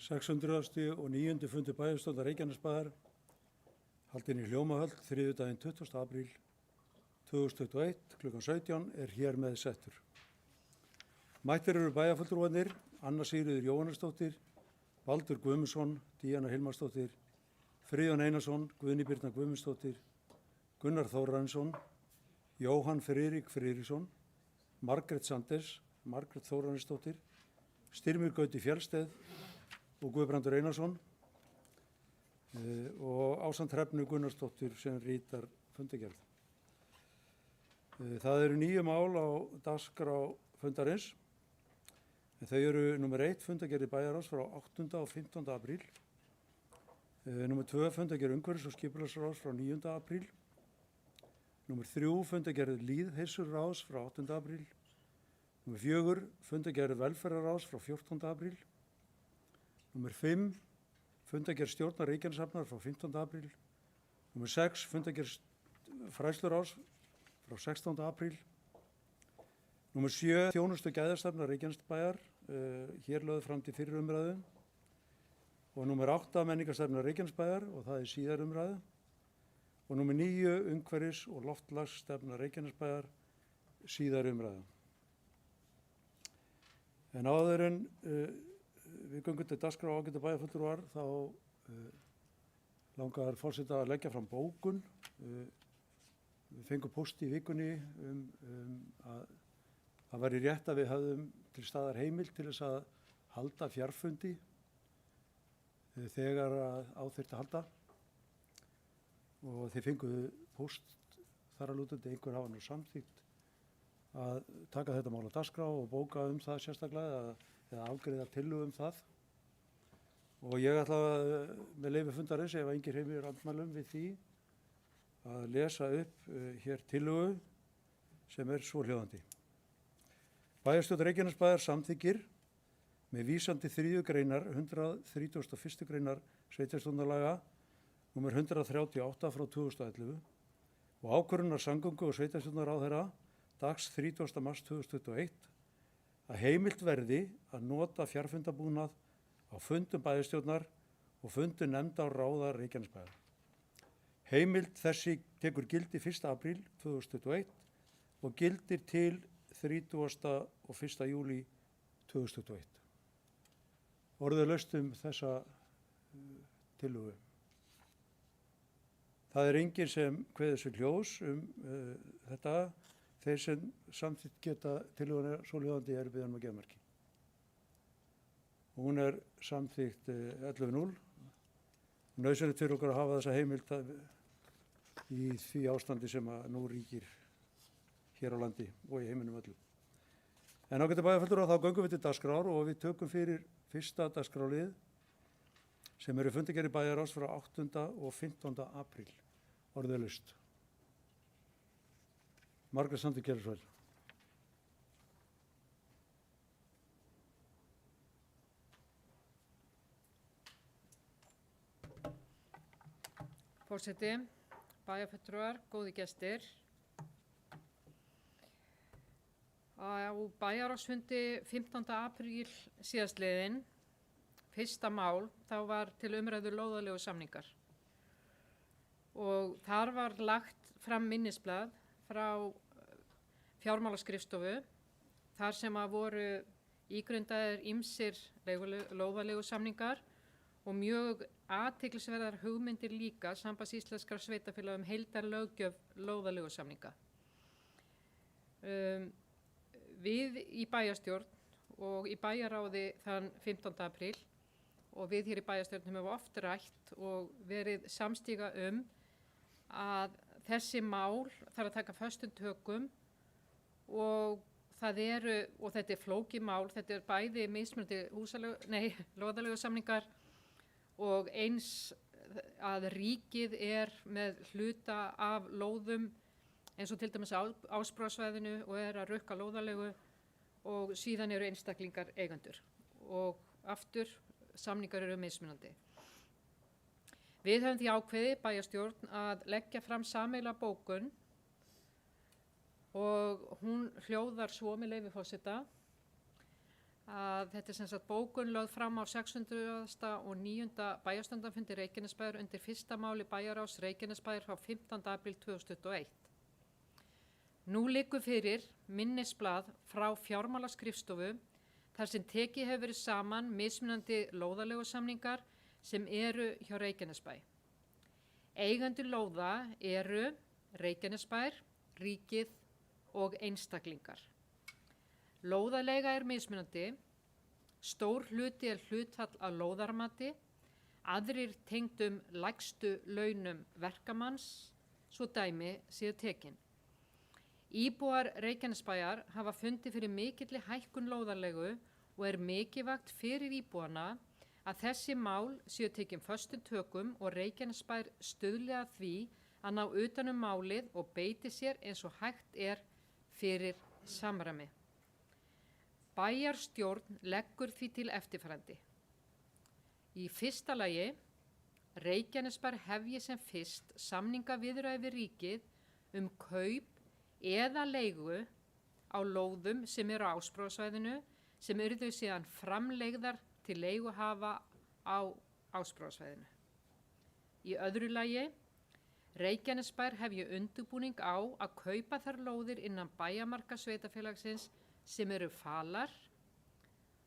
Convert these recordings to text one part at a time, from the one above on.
600. og 9. fundur bæjarstjórnar Reykjanesbæjar haldinn í Hljómahöll þriðjudaginn 20. apríl 2021 kl. 17 er hér með settur. Mættir eru bæjarfulltrúarnir Anna Sigríður Jóhannesdóttir, Baldur Guðmundsson, Díana Hilmarsdóttir, Friðjón Einarsson, Guðný Birna Guðmundsdóttir, Gunnar Þórarinsson, Jóhann Friðrik Friðriksson, Margrét Sanders, Margrét Þórarinsdóttir, Styrmir Gauti Fjellsteð og Guðbrandur Einarsson og ásamt Hrefnu Gunnarsdóttir sem rítar fundargerð. Það eru 9 mál á dagskrá fundarins. Þau eru nr. 1 fundargerð bæjarráðs frá 8. og 15. apríl, nr. 2 fundargerð umhverfis- og skipulagsráðs frá 9. apríl, nr. 3 fundargerð lýðheilsuráðs frá 8. apríl, nr. 4 fundargerð velferðarráðs frá 14. apríl, nr. 5 fundargerð stjórnar Reykjaneshafnar frá 15. apríl, nr. 6 fundargerð fræðsluráðs frá 16. apríl, nr. 7 þjónustu gæðastefna Reykjanesbæjar, hér lögð fram til fyrri umræðu, og nr. 8 menningarstefna Reykjanesbæjar og það er síðar umræðu, og nr. 9 umhverfis- og loftslagsstefna Reykjanesbæjar, síðar umræðu. En áður en við göngum til dagskrá ágætu bæjarfulltrúar þá langar forseta að leggja fram bókun. Við fengum póst í vikunni að það væri rétt að við höfðum til staðar heimild til þess að halda fjarfundi þegar á þyrfti að halda. Og þeir fenguðu póst þar að lútandi, einhver hafa nú samþykkt að taka þetta mál á dagskrá og bóka það sérstaklega eða afgreiða tillögu það. Og ég ætla með leyfi fundarins, ef engir heimir andmælum við því, að lesa upp hér tillögu sem er svohljóðandi. Bæjarstjórn Reykjanesbæjar samþykkir með vísan til 3. greinar 131. greinar sveitarstjórnarlaga nr. 138 frá 2011 og ákvörðunar samgöngu- og sveitarstjórnarráðherra dags 30. mars 2021 að heimilt verði að nota fjarfundabúnað á fundum bæjarstjórnar og fundum nefnda og ráða Reykjanesbæjar. Heimild þessi tekur gildi 1. apríl 2021 og gildir til 30. og 1. júlí 2021. Orðið laust þessa tillögu. Það er enginn sem kveður sér hljóðs þetta. Þeir sem samþykkt geta tillöguna svohljóðandi eru beðin að gefa merki. Hún er samþykkt 11-0. Nauðsynlegt fyrir okkur að hafa þessa heimild í því ástandi sem nú ríkir hér á landi og í heiminum öllum. En ágætu bæjarfulltrúar, þá göngum við til dagskrár og við tökum fyrir fyrsta dagskrárlið sem eru fundargerðir bæjarráðs frá 8. og 15. apríl. Orðið laust. Margrét Sanders gerir svo vel. Forseti, bæjarfulltrúar, góði gestir. Á bæjarráðsfundi 15. apríl síðastliðinn, fyrsta mál, þá var til umræðu lóðalegu samningar. Og þar var lagt fram minnisblað frá fjármálaskrifstofu, þar sem voru ígrundaðir ýmsir lóðalegu samningar og mjög athyglisverðar hugmyndir líka Sambands íslenskra sveitarfélaga heildarlöggjöf lóðalegu samninga. Við í bæjarstjórn og í bæjarráði þann 15. apríl og við hér í bæjarstjórnum hefum oft rætt og verið samstíga að þessi mál þarf að taka föstum tökum og þetta er flókið mál, þetta er bæði mismunandi lóðalegu samningar og eins að ríkið er með hluta af lóðum eins og til dæmis Ásbrúarsvæðinu og er að rukka lóðalegu og síðan eru einstaklingar eigendur og aftur samningar eru mismunandi. Við höfum því ákveðið bæjarstjórn að leggja fram sameiginlega bókun og hún hljóðar svo með leyfi forseta. að þetta er sem sagt bókun lögð fram á 600. og 9. bæjarstjórnarfundi Reykjanesbæjar undir fyrsta máli bæjarráðs Reykjanesbæjar frá 15. apríl 2021. Nú liggur fyrir minnisblað frá fjármálaskrifstofu þar sem tekið hefur verið saman mismunandi lóðaleigusamningar sem eru hjá Reykjanesbæ. Eigendur lóða eru Reykjanesbær, ríkið og einstaklingar. Lóðaleiga er mismunandi, stór hluti er hlutfall af lóðarmati, aðrir tengdum lægstu launum verkamanns, svo dæmi séu tekin. Íbúar Reykjanesbæjar hafa fundið fyrir mikilli hækkun lóðarleigu og er mikilvægt fyrir íbúana að þessi mál séu tekin föstum tökum og Reykjanesbær stuðli að því að ná utan málið og beiti sér eins og hægt er fyrir samræmi. Bæjarstjórn leggur því til eftirfarandi. Í fyrsta lagi, Reykjanesbær hefji sem fyrst samningaviðræði við ríkið kaup eða leigu á lóðum sem eru á Ásbrúarsvæðinu sem yrðu síðan framleigðar til leiguhafa á Ásbrúarsvæðinu. Í öðru lagi, Reykjanesbær hefji undirbúning á að kaupa þær lóðir innan bæjarmarka sveitarfélagsins sem eru falar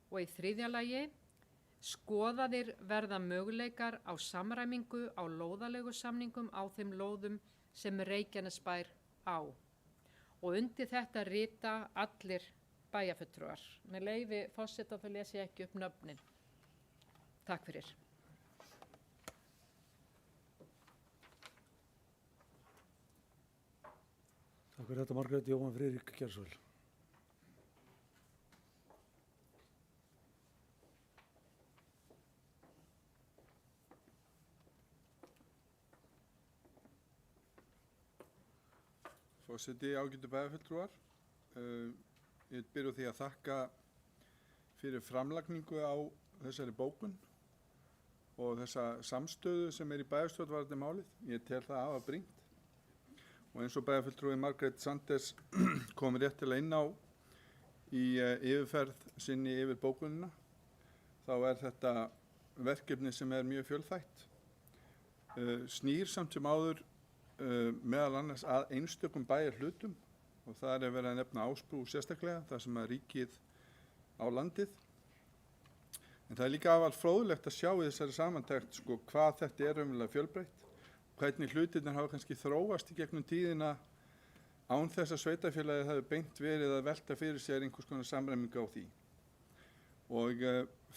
og í þriðja lagi skoðaðir verða möguleikar á samræmingu á lóðaleigusamningum á þeim lóðum sem Reykjanesbær á. Og undir þetta rita allir bæjarfulltrúar. Með leyfi forseta þá lesi ég ekki upp nöfnin. Takk fyrir. Takk fyrir þetta, Margrét. Jóhann Friðrik Geirsvöld. Forseti, ágætu bæjarfulltrúar. Ég vil byrja á því að þakka fyrir framlagningu á þessari bókun og þessa samstöðu sem er í bæjarstjórn varðandi málið. Ég tel það afar brýnt. Og eins og bæjarfulltrúi Margrét Sanders kom réttilega inn á í yfirferð sinni yfir bókunina, þá er þetta verkefni sem er mjög fjölþætt. Snýr samt sem áður meðal annars að einstökum bæjarhlutum og það er verið að nefna Ásbrú sérstaklega, þar sem að ríkið á landið. En það er líka afar fróðlegt að sjá í þessari samantekt hvað þetta er raunverulega fjölbreytt, hvernig hlutirnir hafa kannski þróast í gegnum tíðina án þess að sveitarfélagið hafi beint verið að velta fyrir sér einhvers konar samræmingu á því. Og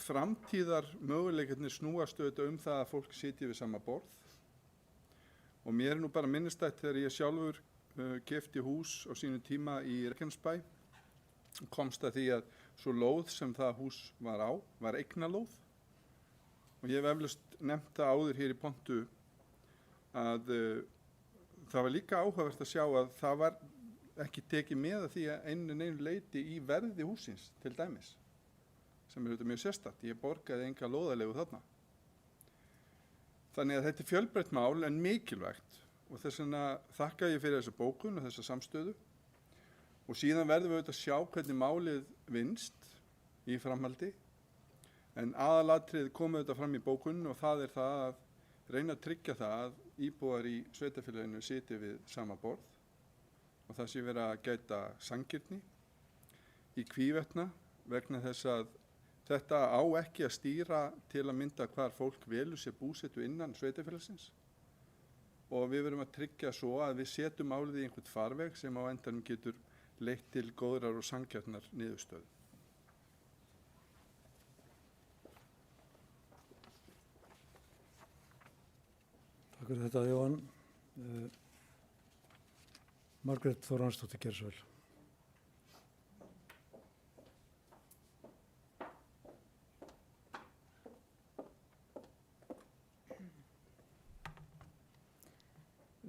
framtíðar möguleikarnir snúast auðvitað það að fólk sitji við sama borð. Og mér er nú bara minnistætt þegar ég sjálfur keypti hús á sínu tíma í Reykjanesbæ og komst að því að svo lóð sem það hús var á var eignalóð. Og ég hef eflaust nefnt það áður hér í pontu að það var líka áhugavert að sjá að það var ekki tekið með að því að einu leyti í verði húsins til dæmis, sem er auðvitað mjög sérstakt. Ég borgaði enga lóðarleigu þarna. Þannig að þetta er fjölbreytt mál en mikilvægt og þess vegna þakka ég fyrir þessa bókun og þessa samstöðu og síðan verðum við auðvitað að sjá hvernig málið vinnst í framhaldi en aðalatrið komið auðvitað fram í bókunni og það er það að reyna að tryggja það að íbúar í sveitarfélaginu sitji við sama borð og það sé verið að gæta sanngirni í hvívetna vegna þess að þetta á ekki að stýra til að mynda hvar fólk velur sér búsetu innan sveitarfélagsins og við verum að tryggja svo að við setjum málið í einhvern farveg sem á endanum getur leitt til góðrar og sanngjarnar niðurstöðu. Takk fyrir þetta, Jóhann. Margrét Þórhallsdóttir Geirsvöld.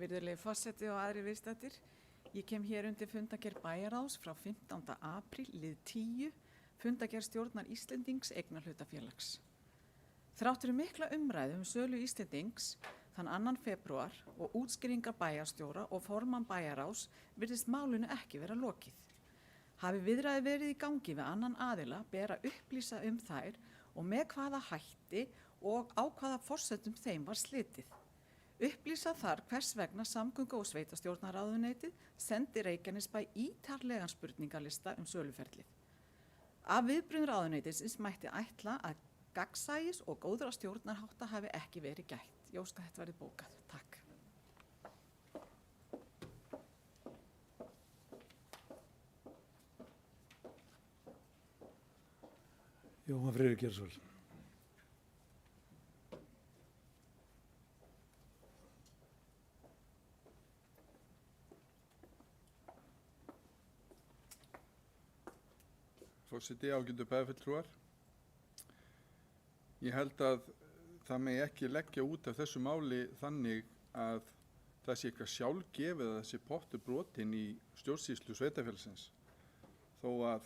Virðulegi forseti og aðrir viðstaddir, ég kem hér undir fundargerð bæjarráðs frá 15. apríl lið 10, fundargerð stjórnar Íslendings eignarhlutafélags. Þrátt fyrir mikla umræðu sölu Íslendings þann 2. febrúar og útskýringar bæjarstjóra og formann bæjarráðs virðist málinu ekki vera lokið. Hafi viðræði verið í gangi við annan aðila ber að upplýsa þær og með hvaða hætti og á hvaða forsendum þeim var slitið. Upplýsa þar hvers vegna samgöngu- og sveitarstjórnarráðuneytið sendi Reykjanesbæ ítarlegan spurningalista söluferlið. Af viðbrögðum ráðuneytisins mætti ætla að gagnsæis og góðra stjórnarhátta hafi ekki verið gætt. Ég óska þetta verði bókað. Takk. Jóhann Friðrik Geirsson. Forseti, ágætu bæjarfulltrúar. Ég held að það megi ekki leggja út af þessu máli þannig að það sé eitthvað sjálfgefið að þessi pottur brotinn í stjórnsýslu sveitarfélagsins. Þó að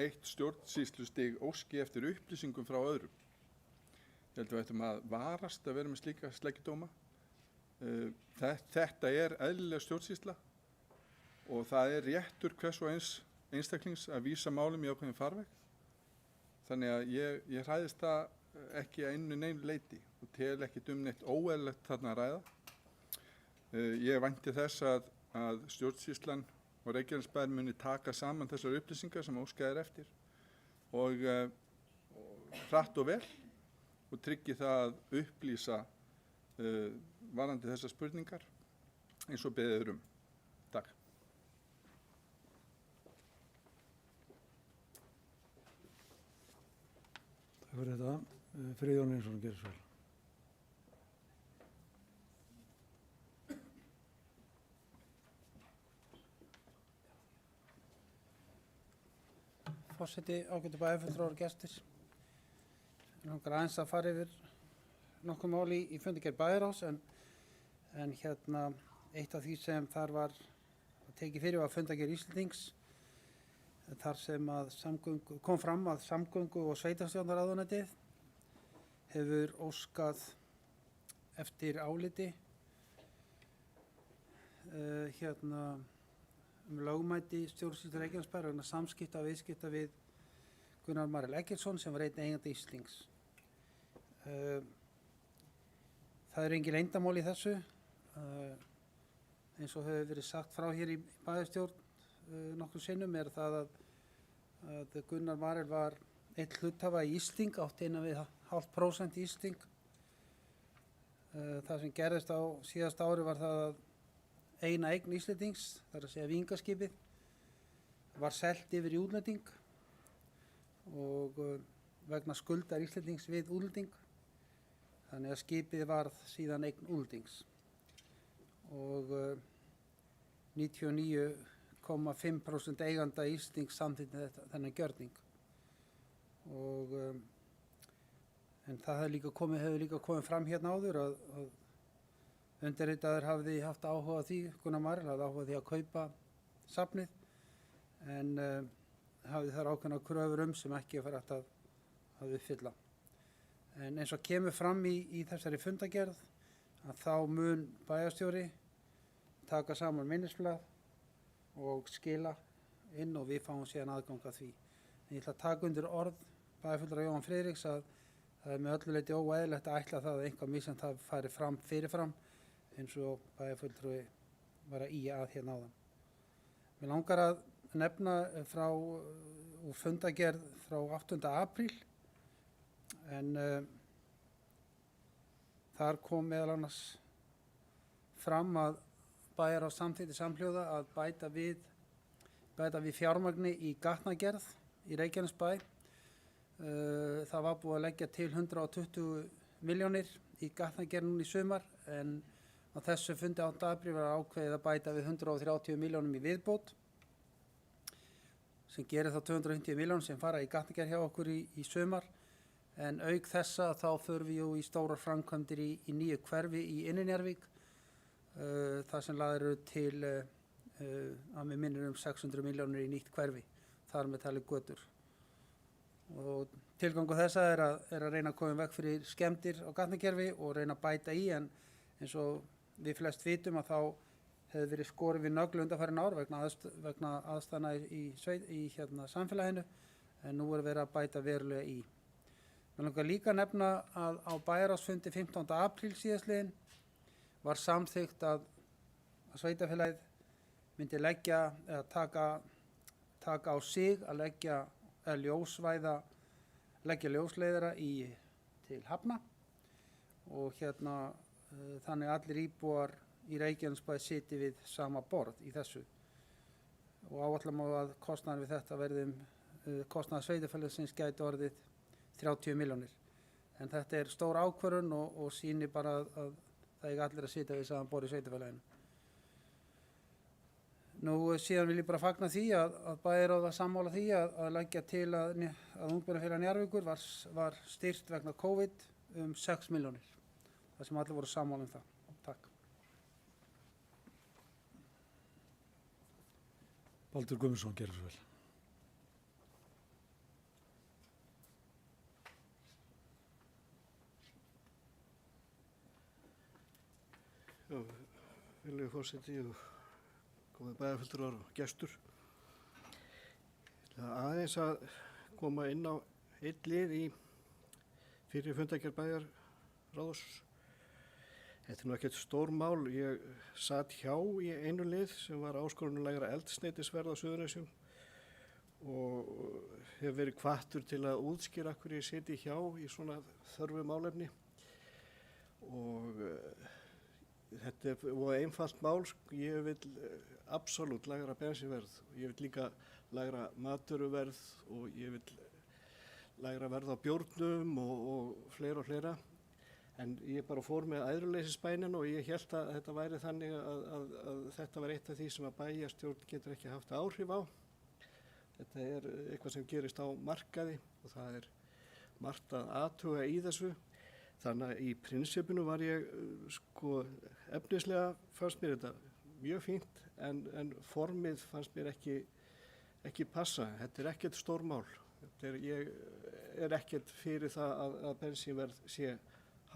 eitt stjórnsýslustig óski eftir upplýsingum frá öðrum. Ég held að við ættum að varast að vera með slíka sleggjudóma. Þetta er eðlileg stjórnsýsla og það er réttur hvers og eins einstaklings að vísa málum í ákveðin farveg. Þannig að ég hræðist það ekki að neinu leyti og tel ekki neitt óeðlilegt þarna að ræða. Ég vænti þess að stjórnsýslan og Reykjanesbær muni taka saman þessar upplýsingar sem óskað er eftir og hratt og vel og tryggi það að upplýsa varðandi þessar spurningar eins og beðið er um. Takk. Takk fyrir þetta. Friðjón Einsson gerir svo vel. Forseti, ágætu bæjarfulltrúar og gestir. Ég langar aðeins að fara yfir nokkuð máli í fundargerð bæjarráðs en eitt af því sem þar var tekið fyrir var fundargerð Íslendings þar sem að kom fram að samgöngu- og sveitarstjórnarráðuneytið hefur óskað eftir áliti lögmæti stjórnsýslu Reykjanesbæjar vegna samskipta og viðskipta við Gunnar Marel Eggertsson sem var einn eigandi Íslendings. Það er engin leyndarmál í þessu. Eins og hefur verið sagt frá hér í bæjarstjórn nokkrum sinnum er það að Gunnar Marel var einn hluthafa í Ísling, átti innan við 0,5% í Ísling. Það sem gerðist á síðasta ári var það að eina eign Íslendings, það er að segja Vingaskipið, var selt yfir í útlending og vegna skuldar Íslendings við útlending, þannig að skipið varð síðan eign útlendings og 99,5% eiganda Íslendings samþykkti þennan gjörning en það hefur líka komið fram hérna áður að undirritaður hafði haft áhuga á því, Gunnar Marel hafði áhuga á því að kaupa safnið en hafði þar ákveðnar kröfur sem ekki er hægt að uppfylla. En eins og kemur fram í þessari fundargerð að þá mun bæjarstjóri taka saman minnisblað og skila inn og við fáum síðan aðgang að því. En ég ætla að taka undir orð bæjarfulltrúa Jóhann Friðriks að það er með öllu leyti óeðlilegt að ætla það að eitthvað misjafnt það fari fram fyrirfram eins og bæjarfulltrúi var að ýja að hérna áðan. Mig langar að nefna frá fundargerð frá 8. apríl en þar kom meðal annars fram að bæjarráð samþykkti samhljóða að bæta við fjármagni í gatnagerð í Reykjanesbæ. Það var búið að leggja til 120 milljónir í gatnagerð núna í sumar en á þessu fundi 8. apríl var ákveðið að bæta við 130 milljónum í viðbót sem gerir þá 250 milljónum sem fara í gatnagerð hjá okkur í sumar en auk þessa þá förum við í stórar framkvæmdir í nýju hverfi í Innri-Njarðvík þar sem lagðir eru til að mig minnir 600 milljónir í nýtt hverfi, þar með talið götur. Og tilgangur þessa er að reyna að koma veg fyrir skemmdir á gatnakerfi og reyna að bæta í en eins og við flest vitum að þá hefði verið skorið við nöglu undanfarin ár vegna aðstæðna í samfélaginu, en nú er verið að bæta verulega í. Mér langar líka að nefna að á bæjarráðsfundi 15. apríl síðastliðinn var samþykkt að sveitarfélagið myndi leggja taka á sig að leggja ljósleiðara til Hafna og þannig allir íbúar í Reykjanesbæ sitji við sama borð í þessu. Og áætla má að kostnaður við þetta verði kostnaður sveitarfélagsins gæti orðið 30 milljónir. En þetta er stór ákvörðun og sýnir bara að það eiga allir að sitja við sama borð í sveitarfélaginu. Nú síðan vil ég bara fagna því að bæjarráð var sammála því að leggja til að Ungmennafélag Njarðvíkur var styrkt vegna COVID 6 milljónir. Það sem allir voru sammála það. Takk. Baldur Guðmundsson gerir svo vel. Virðulegi forseti og góðir bæjarfulltrúar og gestur. Ég ætla aðeins að koma inn á einn lið í fyrir fundargerð bæjarráðs. Þetta er nú ekkert stór mál. Ég sat hjá í einu lið sem var áskorunulegra eldsneytisverð á Suðurnesjum og hef verið hvattur til að útskýra hverju ég siti hjá í svona þörfu málefni. Og þetta er einfalt mál. Ég vil absolutt lægra bensínverð. Ég vil líka lægra matvöruverð og ég vil lægra verð á bjórnum og fleira. En ég bara fór með æðruleysisbænin og ég hélt að þetta væri þannig að þetta var eitt af því sem að bæjarstjórn getur ekki haft áhrif á. Þetta er eitthvað sem gerist á markaði og það er margt að athuga í þessu. Þannig að í prinsipinu var ég, efnislega fannst mér þetta mjög fínt en formið fannst mér ekki passa. Þetta er ekkert stórmál. Ég er ekkert fyrir það að bensínverð sé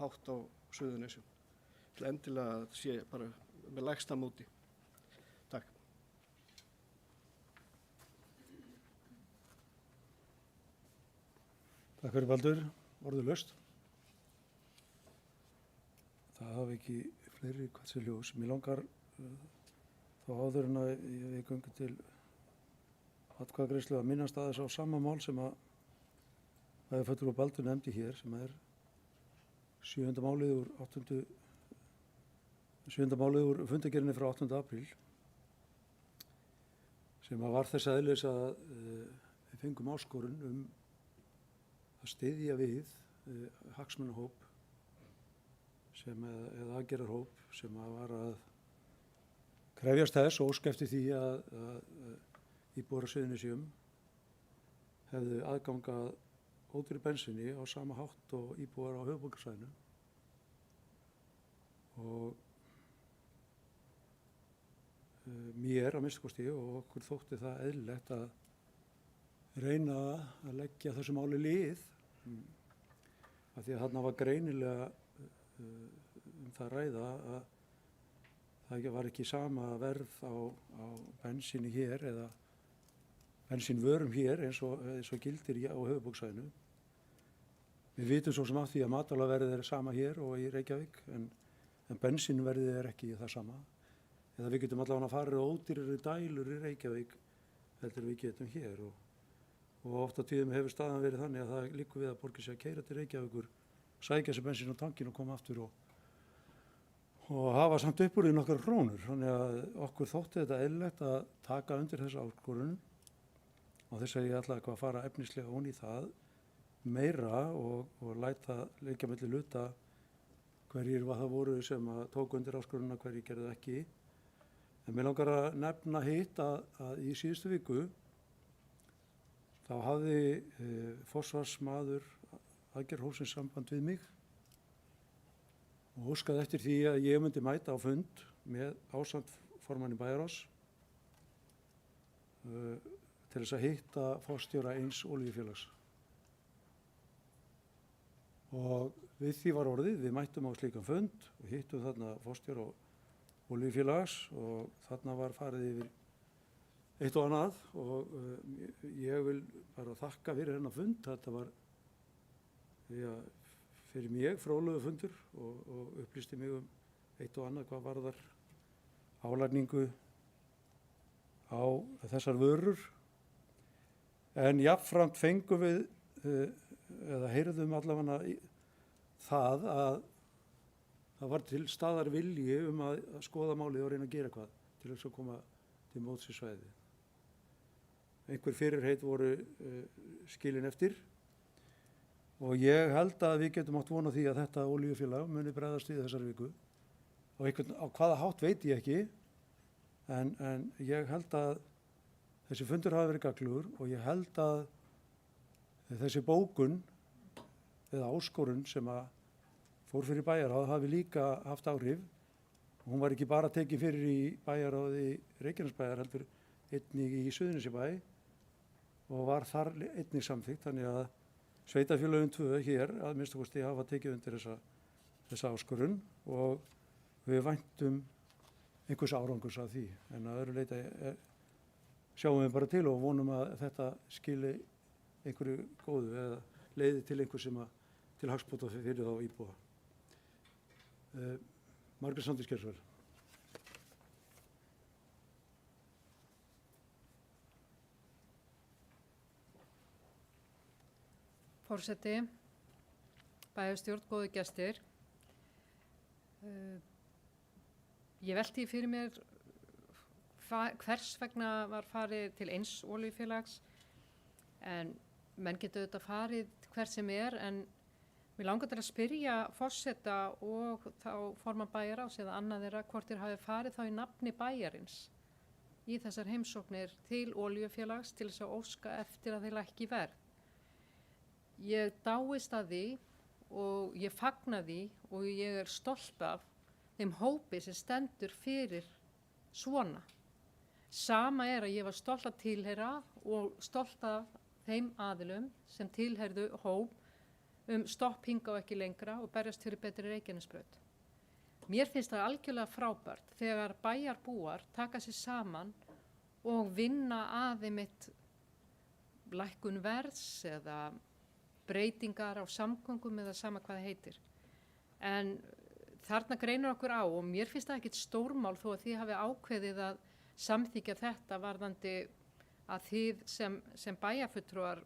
hátt á Suðurnesjum. Endilega að sé bara með lægsta móti. Takk. Takk fyrir Baldur, orðulaust. Það hafa ekki fleiri kvæðsljós. Mér langar þá áður en að við göngum til atkvæðagreiðslu að minnast aðeins á sama mál sem að bæjarfulltrúi Baldur nefndi hér, sem er 7. málið úr fundargerðinni frá 8. apríl, sem að var þess eðlis að við fengum áskorun að styðja við hagsmunahóp eða aðgerðarhóp sem að var að krefjast þess og óska eftir því að íbúar á Suðurnesjum hefðu aðgang að ódýru bensíni á sama hátt og íbúar á höfuðborgarsvæðinu. Og mér að minnsta kosti og okkur þótti það eðlilegt að reyna að leggja þessu máli lið af því að þarna var greinilega það ræða að það var ekki sama verð á bensíni hér eða bensínvörum hér eins og gildir á höfuðborgarsvæðinu. Við vitum svo sem af því að matvælaverðið er sama hér og í Reykjavík en bensínverðið er ekki það sama. Eða við getum allavega að fara ódýrari dælur í Reykjavík heldur við getum hér og oft á tíðum hefur staðan verið þannig að það liggur við að borga sig að keyra til Reykjavíkur, sækja sér bensín á tankinn og koma aftur og hafa samt upp úr því nokkrar krónur. Þannig að okkur þótti þetta eðlilegt að taka undir þessa áskorun og þess að ég ætlaði að fara efnislega ón í það meira og leggja milli hluta hverjir það voru sem að tóku undir áskorunina, hverjir gerðu ekki. En mér langar að nefna hitt að í síðustu viku þá hafði forsvarsmaður aðgerðarhópsins samband við mig og óskaði eftir því að ég myndi mæta á fund með ásamt formanni bæjarráðs til þess að hitta forstjóra eins olíufélags. Og við því var orðið, við mættum á slíkan fund og hittum þarna forstjóra olíufélags og þarna var farið yfir eitt og annað og ég vil bara þakka fyrir hennar fund. Þetta var fyrir mig fróðlegur fundur og upplýsti mig eitt og annað hvað varðar álagningu á þessar vörur. En jafnframt fengum við, eða heyrðum allavega það að það var til staðar vilji að skoða málið og reyna að gera eitthvað til þess að koma til móts við svæðið. Einhver fyrirheit voru skilin eftir og ég held að við getum átt vona því að þetta olíufélag muni bregðast við þessari viku. Á hvaða hátt veit ég ekki, en ég held að þessi fundur hafi verið gagnlegur og ég held að þessi bókun eða áskorun sem að fór fyrir bæjarráð hafi líka haft áhrif. Hún var ekki bara tekin fyrir í bæjarráði Reykjanesbæjar heldur einnig í Suðurnesjabæ og var þar einnig samþykkt, þannig að sveitarfélögin 2 hér að minnsta kosti hafa tekið undir þessa áskorun og við væntum einhvers árangurs af því. En að öðru leyti sjáum við bara til og vonum að þetta skili einhverju góðu eða leiði til einhver sem til hagsbóta fyrir þá íbúa. Margrét Sandís Geirsdóttir. Forseti, bæjarstjórn, góðu gestir. Ég velti fyrir mér hvers vegna var farið til eins olíufélags, en menn getur auðvitað farið hver sem en mér langar til að spyrja forseta og þá formann bæjarráðs eða annað þeirra hvort þeir hafi farið þá í nafni bæjarins í þessar heimsóknir til olíufélags til þess að óska eftir að þeir lækki verð. Ég dáist að því og ég fagna því og ég stolt af þeim hópi sem stendur fyrir svona. Sama að ég var stolt að tilheyra og stolt af þeim aðilum sem tilheyrðu hóp stopp hinga og ekki lengra og berjast fyrir betri Reykjanesbraut. Mér finnst það algjörlega frábært þegar bæjarbúar taka sig saman og vinna að einmitt lækkun verðs eða breytingar á samgöngum eða sama hvað það heitir. En þarna greinur okkur á og mér finnst það ekkert stórmál þó að þið hafi ákveðið að samþykja þetta varðandi að þið sem bæjarfulltrúar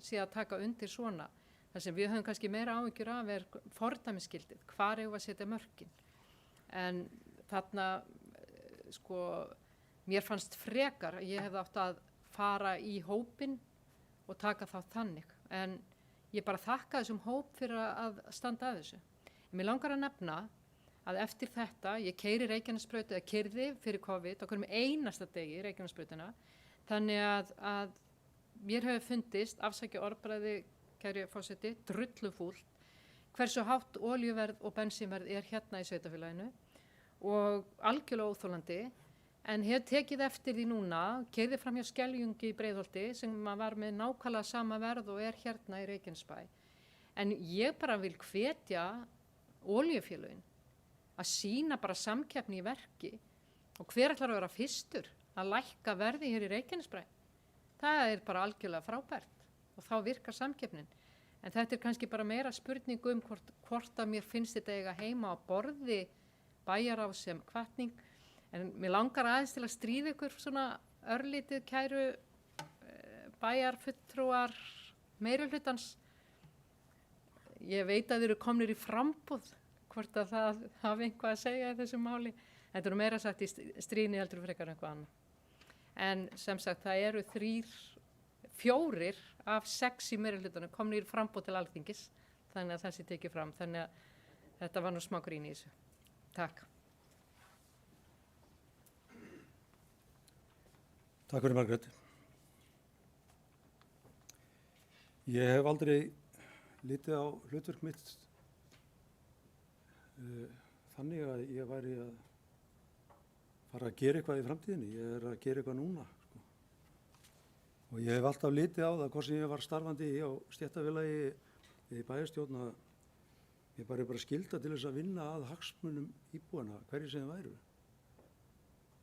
sé að taka undir svona. Það sem við höfum kannski meira áhyggjur af fordæmisgildið, hvar eigum við að setja mörkin. En þarna, mér fannst frekar að ég hefði átt að fara í hópinn og taka þá þannig. En ég bara þakka þessum hóp fyrir að standa að þessu. Mér langar að nefna að eftir þetta, ég keyri Reykjanesbraut eða keyrði fyrir COVID á hverjum einasta degi Reykjanesbrautina, þannig að mér hefur fundist, afsækja orðbragði, kæri forseti, drullufúlt hversu hátt olíuverð og bensínverð hérna í sveitarfélaginu og algjörlega óþolandi, en hef tekið eftir því núna, keyrði fram hjá Skeljungi í Breiðholti sem var með nákvæmlega sama verð og hérna í Reykjanesbæ. En ég bara vil hvetja olíufélögin að sýna bara samkeppni í verki og hver ætlar að vera fyrstur að lækka verði hér í Reykjanesbæ. Það bara algjörlega frábært og þá virkar samkeppnin. En þetta kannski bara meira spurning hvort að mér finnst þetta eiga heima á borði bæjarráðs sem hvatning. En mér langar aðeins til að stríða ykkur svona örlítið kæru bæjarfulltrúar meirihlutans. Ég veit að þeir eru komnir í framboð, hvort að það hafi einhvað að segja í þessu máli. Þetta meira sagt í stríðni heldur frekar einhvað annað. En sem sagt það eru 4 af 6 í meirihlutanum komnir í framboð til Alþingis, þannig að þessi tekið fram. Þannig að þetta var nú smá grín í þessu. Takk. Takk fyrir Margrét. Ég hef aldrei litið á hlutverk mitt þannig að ég væri að fara að gera eitthvað í framtíðinni. Ég að gera eitthvað núna. Og ég hef alltaf litið á það, hvort sem ég var starfandi á stéttarfélagi í bæjarstjórn, Ég bara skylda til þess að vinna að hagsmunum íbúana, hverju sem þeir væru.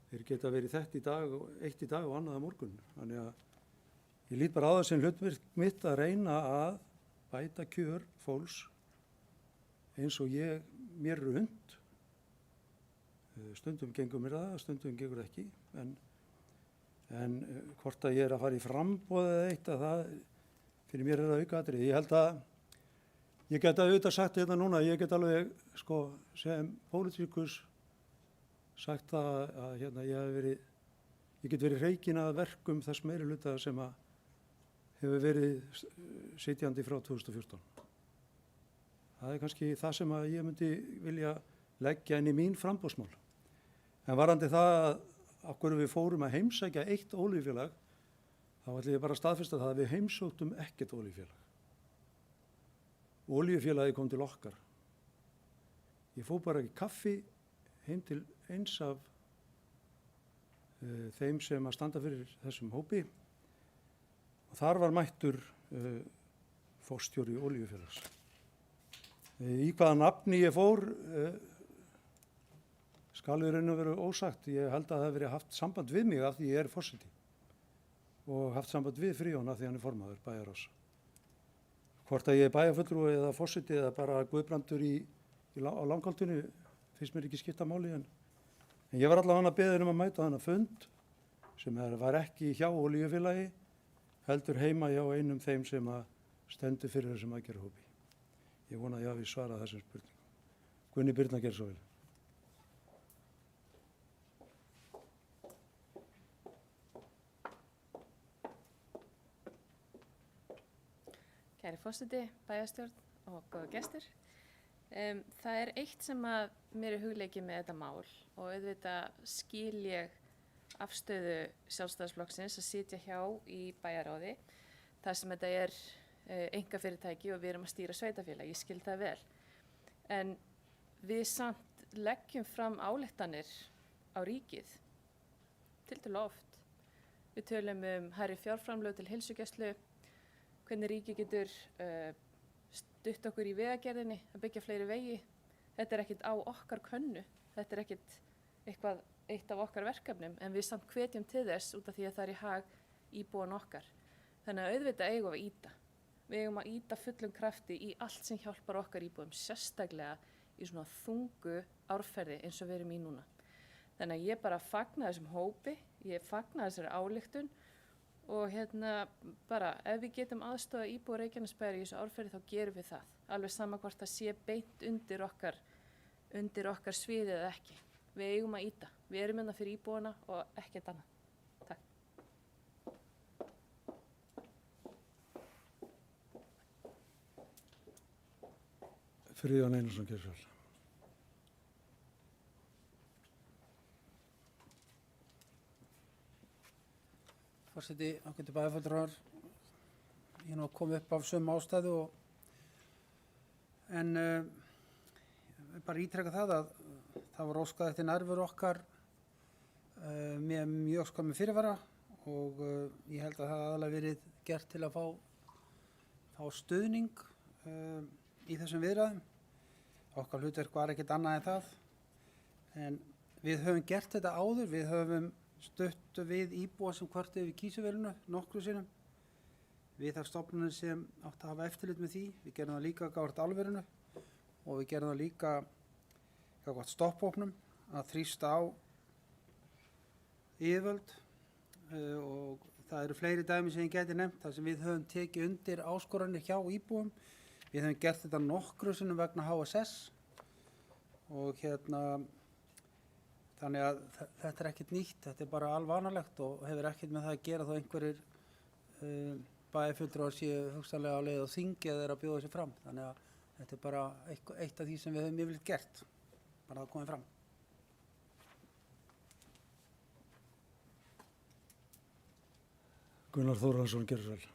Þeir geta verið þetta í dag og eitt í dag og annað á morgun. Þannig að ég lít bara á það sem hlutverk mitt að reyna að bæta kjör fólks eins og mér eru hund. Stundum gengur mér það, stundum gengur ekki. En hvort að ég að fara í framboð eða eitt að það, fyrir mér það aukaatriði. Ég held að ég get auðvitað sagt þetta núna, ég get alveg sem pólitíkus sagt að ég get verið reikinn að verkum þess meirihluta sem að hefur verið sitjandi frá 2014. Það kannski það sem að ég myndi vilja leggja inn í mín framboðsmál. En varðandi það að okkur við fórum að heimsækja eitt olíufélag, þá ætlum ég bara að staðfesta það að við heimsóttum ekkert olíufélag. Olíufélagi kom til okkar. Ég fór bara í kaffi heim til eins af þeim sem að standa fyrir þessum hópi og þar var mættur forstjóri olíufélags. Í hvaða nafni ég fór skal við raun og veru ósagt. Ég held að það hefði verið haft samband við mig af því ég er forseti og haft samband við Friðjón af því hann er formaður bæjarráðs. Hvort að ég er bæjarfulltrúi eða forseti eða bara Guðbrandur á Langholtinu finnst mér ekki skipta máli en ég var allavega að beðin að mæta þennan fund sem var ekki hjá olíufélagi heldur heima hjá einum þeim sem að stendur fyrir þessum aðgerðahópi. Ég vona að ég hafi svarað þessum spurningum. Gunni Birna gerði svo vel. Kæri forseti, bæjarstjórn og góða gestir. Það er eitt sem að mér er hugleikið með þetta mál og auðvitað skil ég afstöðu Sjálfstæðisflokksins að sitja hjá í bæjarráði þar sem þetta er einkafyrirtæki og við erum að stýra sveitarfélag, ég skil það vel. En við samt leggjum fram ályktanir á ríkið tiltölulega oft. Við tölum hærri fjárframlög til heilsugæslu, hvernig ríki getur stutt okkur í vegagerðinni að byggja fleiri vegi. Þetta er ekkert á okkar könnu, þetta er ekkert eitt af okkar verkefnum, en við samt hvetjum til þess út af því að það er í hag íbúan okkar. Þannig að auðvitað eigum við að ýta. Við eigum að ýta fullum krafti í allt sem hjálpar okkar íbúum, sérstaklega í svona þungu árferði eins og við erum í núna. Þannig að ég bara fagna þessum hópi, ég fagna þessari ályktun og bara ef við getum aðstoða íbúa Reykjanesbæjar í þessu árferði þá gerum við það. Alveg sama hvort það sé beint undir okkar sviði eða ekki. Við eigum að ýta. Við erum hérna fyrir íbúana og ekkert annað. Takk. Friðjón Einarsson gerði svo vel. Forseti, ágætu bæjarfulltrúar, ég nú kom upp af sömu ástæðu en bara ítreka það að það var óskað eftir nærveru okkar með mjög skömmu fyrirvara og ég held að það aðalega verið gert til að fá stuðning í þessum viðræðum. Okkar hlutverk var ekkert annað en það en við höfum gert þetta áður, við höfum stutt við íbúa sem kvörtuðu við Kísuvélinu nokkru sinnum. Við þar stofnunum sem átt að hafa eftirlit með því. Við gerum það líka gagnvart álverinu og við gerum það líka gagnvart stopphópnum að þrýsta á yfirvöld og það eru fleiri dæmi sem ég geti nefnt þar sem við höfum tekið undir áskoranir hjá íbúum. Við höfum gert þetta nokkru sinnum vegna HSS og þannig að þetta er ekkert nýtt, þetta er bara alvanalegt og hefur ekkert með það að gera þó einhverjir bæjarfulltrúar séu hugsanlega á leið á þingi eða að bjóða sér fram. Þannig að þetta er bara eitt af því sem við höfum yfirleitt gert, bara að koma fram. Gunnar Þórhallsson gerði svo vel.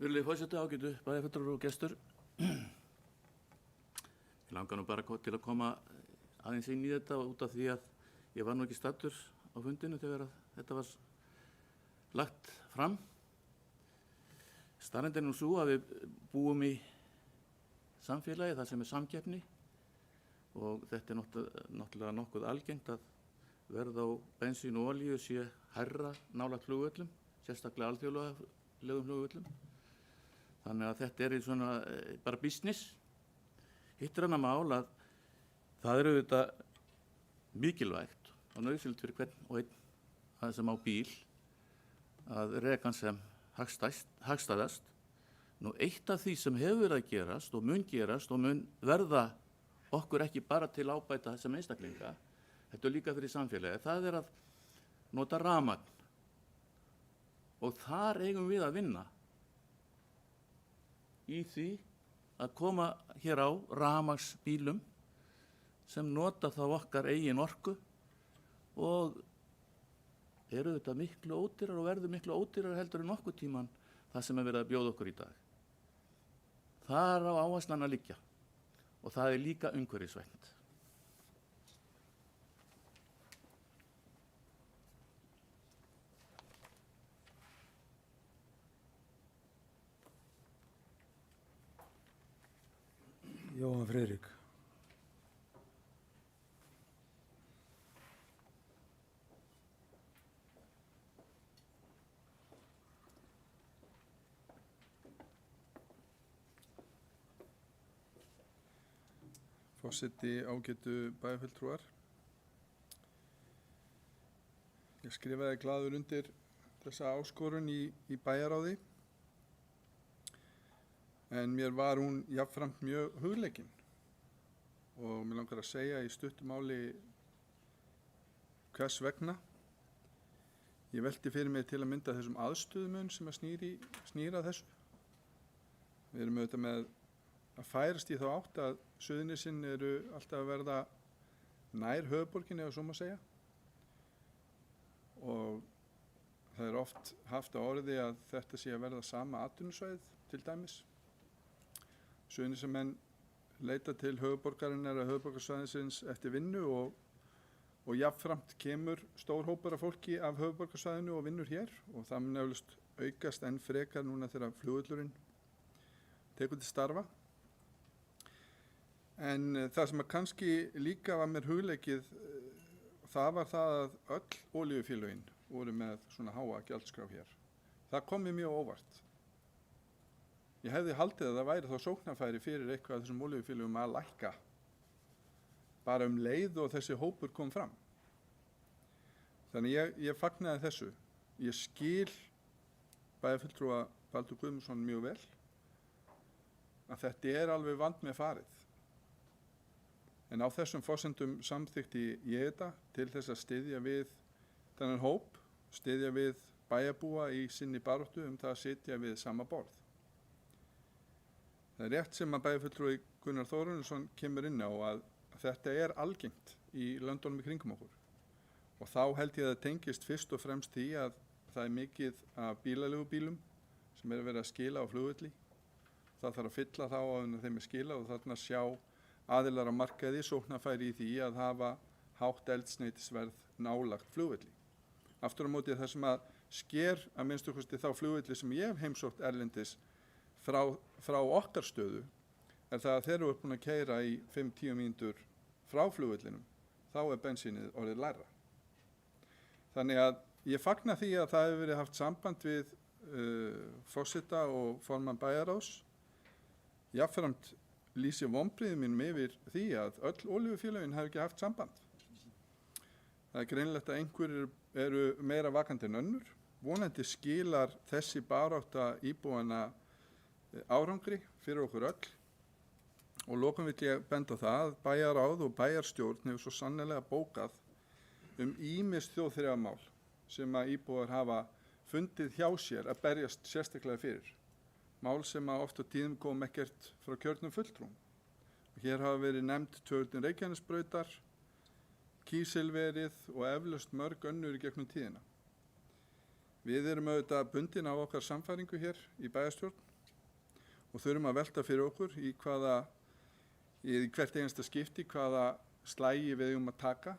Virðulegi forseti, ágætu bæjarfulltrúar og gestur. Ég langar nú bara til að koma aðeins inn í þetta út af því að ég var nú ekki staddur á fundinu þegar þetta var lagt fram. Staðreyndin er nú sú að við búum í samfélagi þar sem er samkeppni og þetta er náttúrulega nokkuð algengt að verð á bensín og olíu sé hærra nálægt flugvöllum, sérstaklega alþjóðlegum flugvöllum. Þannig að þetta er svona bara business. Hitt er annað mál að það er auðvitað mikilvægt og nauðsynlegt fyrir hvern og einn að sem á bíl að reka hann sem hagstæðast. Nú eitt af því sem hefur verið að gerast og mun verða okkur ekki bara til ábæta sem einstaklinga, þetta er líka fyrir samfélagi, það er að nota rafmagn og þar eigum við að vinna í því að koma hér á rafmagnsbílum sem nota þá okkar eigin orku og eru þetta miklu ódýrar og verður miklu ódýrar heldur en nokkuð tíman það sem er verið að bjóða okkur í dag. Þar á áherslan að liggja og það er líka umhverfisvænt. Jóhann Friðrik. Forseti, ágætu bæjarfulltrúar. Ég skrifaði glaður undir þessa áskorun í bæjaráði en mér var hún jafnframt mjög hugleikin og mér langar að segja í stuttu máli hvers vegna. Ég velti fyrir mig til að mynda þessum aðstöðumun sem að snýra þessu. Við erum auðvitað með að færast í þá átt að Suðurnesin eru alltaf að verða nær höfuðborginni ef svo má segja og það er oft haft á orði að þetta sé að verða sama atvinnusvæðið til dæmis. Suðurnesjamenn leita til höfuðborgarinnar að höfuðborgarsvæðisins eftir vinnu og jafnframt kemur stór hópur af fólki af höfuðborgarsvæðinu og vinnur hér og það mun eflaust aukast enn frekar núna þegar flugvöllurinn tekur til starfa. En það sem að kannski líka var mér hugleikið, það var það að öll olíufélögin voru með svona háa gjaldskrá hér. Það kom mér mjög óvart. Ég hefði haldið að það væri þá sóknarfæri fyrir eitthvað af þessum olíufélögum að lækka bara leið og þessi hópur kom fram. Þannig ég fagnaði þessu. Ég skil bæjarfulltrúa Baldur Guðmundsson mjög vel að þetta er alveg vand með farið. En á þessum forsendum samþykkti ég þetta til þess að styðja við þennan hóp, styðja við bæjarbúa í sinni baráttu það að sitja við sama borð. Það er rétt sem að bæjarfulltrúi Gunnar Þórarinsson kemur inn á að þetta er algengt í löndunum í kringum okkur. Og þá held ég að það tengist fyrst og fremst því að það er mikið af bílaleigubílum sem verið að skila á flugvelli. Það þarf að fylla þá áður en þeim er skila og þarna sjá aðilar á markaði sóknarfæri í því að hafa hátt eldsneytisverð nálagt flugvelli. Aftur á móti það sem að sker að minnstu kosti þá flugvelli sem ég hef heimsótt erlendis frá okkar stöðu er það að þeir eru búin að keyra í 5-10 mínútur frá flugvellinum, þá er bensínið orðið lægra. Þannig að ég fagna því að það hefur verið haft samband við forseta og formann bæjarráðs. Jafnframt lýsi vonbrigðum mínum yfir því að öll olíufélögin hafi ekki haft samband. Það er greinilegt að einhverjir eru meira vakandi en önnur. Vonandi skilar þessi barátta íbúana árangri fyrir okkur öll. Og lokum vil ég benda á það að bæjarráð og bæjarstjórn hefur svo sannarlega bókað ýmis þjóðþrifamál sem að íbúar hafa fundið hjá sér að berjast sérstaklega fyrir. Mál sem að oft á tíðum kom ekkert frá kjörnum fulltrúum. Hér hafa verið nefnd tvöföldun Reykjanesbrautar, kísilverið og eflaust mörg önnur í gegnum tíðina. Við erum auðvitað bundin á okkar sannfæringu hér í bæjarstjórn og þurfum að velta fyrir okkur í hvert einasta skipti hvaða slægi við eigum að taka.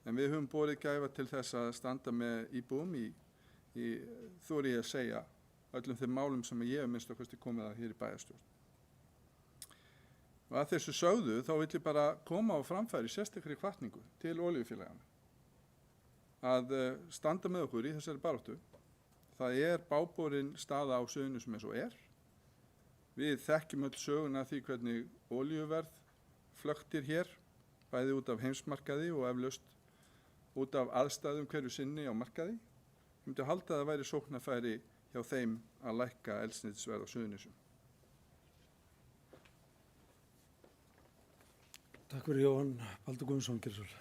En við höfum borið gæfa til þess að standa með íbúum í þori ég að segja, öllum þeim málum sem ég hef minnst okkur komið að hér í bæjarstjórn. Og að þessu sögðu þá vil ég bara koma á framfæri sérstakri hvatningu til olíufélagana að standa með okkur í þessari baráttu. Það báborin staða á Suðurnesjum eins og Við þekkjum öll söguna því hvernig olíuverð flöktir hér, bæði út af heimsmarkaði og eflaust út af aðstæðum hverju sinni á markaði. Ég myndi halda að það væri sóknarfæri hjá þeim að lækka eldsneytisverð á Suðurnesjum. Takk fyrir Jóhann Baldur Guðmundsson, Geirsvöld.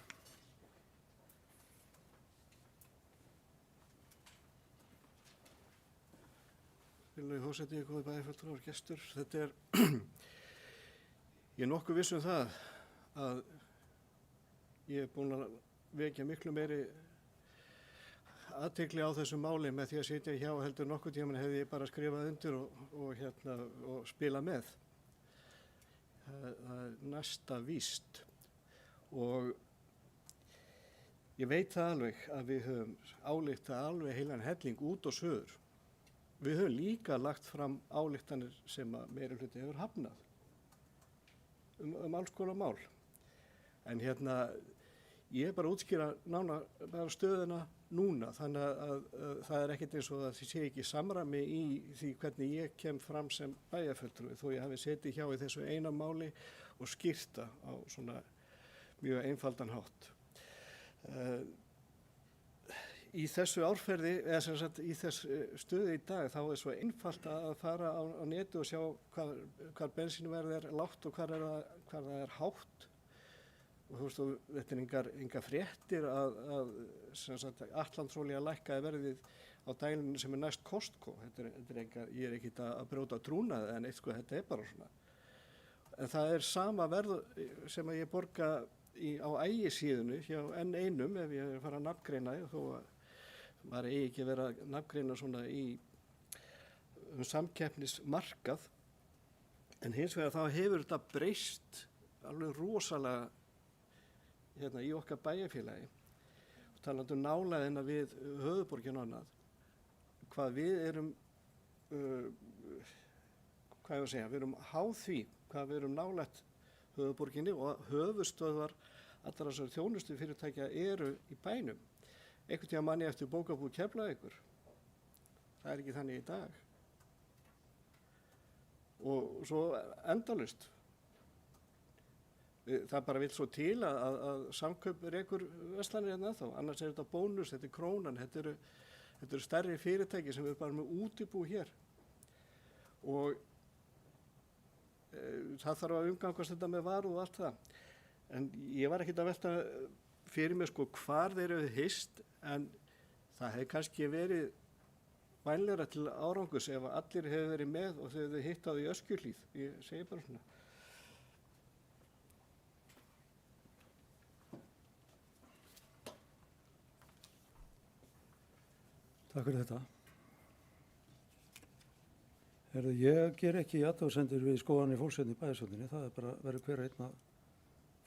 Virðulegi forseti, góðir bæjarfulltrúar, gestur. Þetta ég nokkuð viss það að ég búinn að vekja miklu meiri athygli á þessu máli með því að sitja hjá heldur nokkuð tímann hefði ég bara skrifað undir og spila með. Það næsta víst. Og ég veit það alveg að við höfum ályktað alveg heilan helling út og suður. Við höfum líka lagt fram ályktanir sem að meirihluti hefur hafnað alls konar mál. En ég bara útskýra bara stöðuna núna, þannig að það ekkert eins og það sé ekki samræmi í því hvernig ég kem fram sem bæjarfulltrúi, þó ég hafi setið hjá í þessu eina máli og skýrta á svona mjög einfaldan hátt. Í þessu árferði, eða sem sagt í þessu stöðu í dag, þá svo einfalt að fara á neti og sjá hvar bensínverð lágt og hvar það hátt. Og þú veist, þetta engar fréttir að sem sagt Atlantsolía lækkaði verðið á dælinu sem næst Costco. Ég ekkert að brjóta trúnað en eitt þetta bara svona. En það sama verð sem að ég borga á ægisíðunni hjá N1 ef ég fara að nafngreina þó að maður eigi ekki vera að nafngreina svona samkeppnismarkað. En hins vegar þá hefur þetta breyst alveg rosalega í okkar bæjarfélagi. Talandi nálægðina við höfuðborgina og annað, hvað við erum, við erum háð því, hvað við erum nálægt höfuðborginni og höfuðstöðvar allra þessar þjónustu fyrirtækja eru í bænum. Einhvern tíma manni eftir bókabúð Keflavíkur. Það ekki þannig í dag. Og svo endalaust. Það bara vill svo til að Samkaup rekur verslanir ennþá, annars þetta bónus, þetta krónan, þetta eru stærri fyrirtæki sem eru bara með útibú hér. Og það þarf að umgangast þetta með varúð og allt það. En ég var ekkert að velta fyrir mig hvar þeir eru hist, en það hefði kannski verið vænlegra til árangus ef allir hefur verið með og þau hefðu hitt á því Öskjuhlíð. Ég segi bara svona. Takk fyrir þetta. Ég ger ekki athugasemdir við skoðanir fólksins í bæjarstjórninni. Það bara verður hver einn að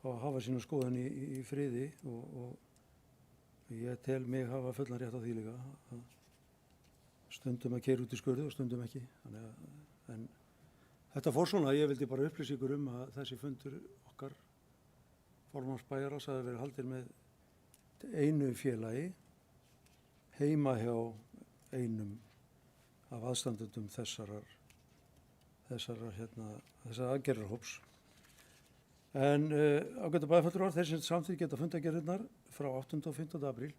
fá að hafa sína skoðun í friði og ég tel mig hafa fullan rétt á því líka. Stundum að keyra út í skurði og stundum ekki. En þetta fór svona, ég vildi bara upplýsa ykkur að þessi fundur okkar formanns bæjarráðs hafi verið haldinn með einu félagi heima hjá einum af aðstandendum þessara aðgerðarhóps. En ágætu bæjarfulltrúar, þeir sem samþykkt geta fundagerðirnar frá 8. og 15. apríl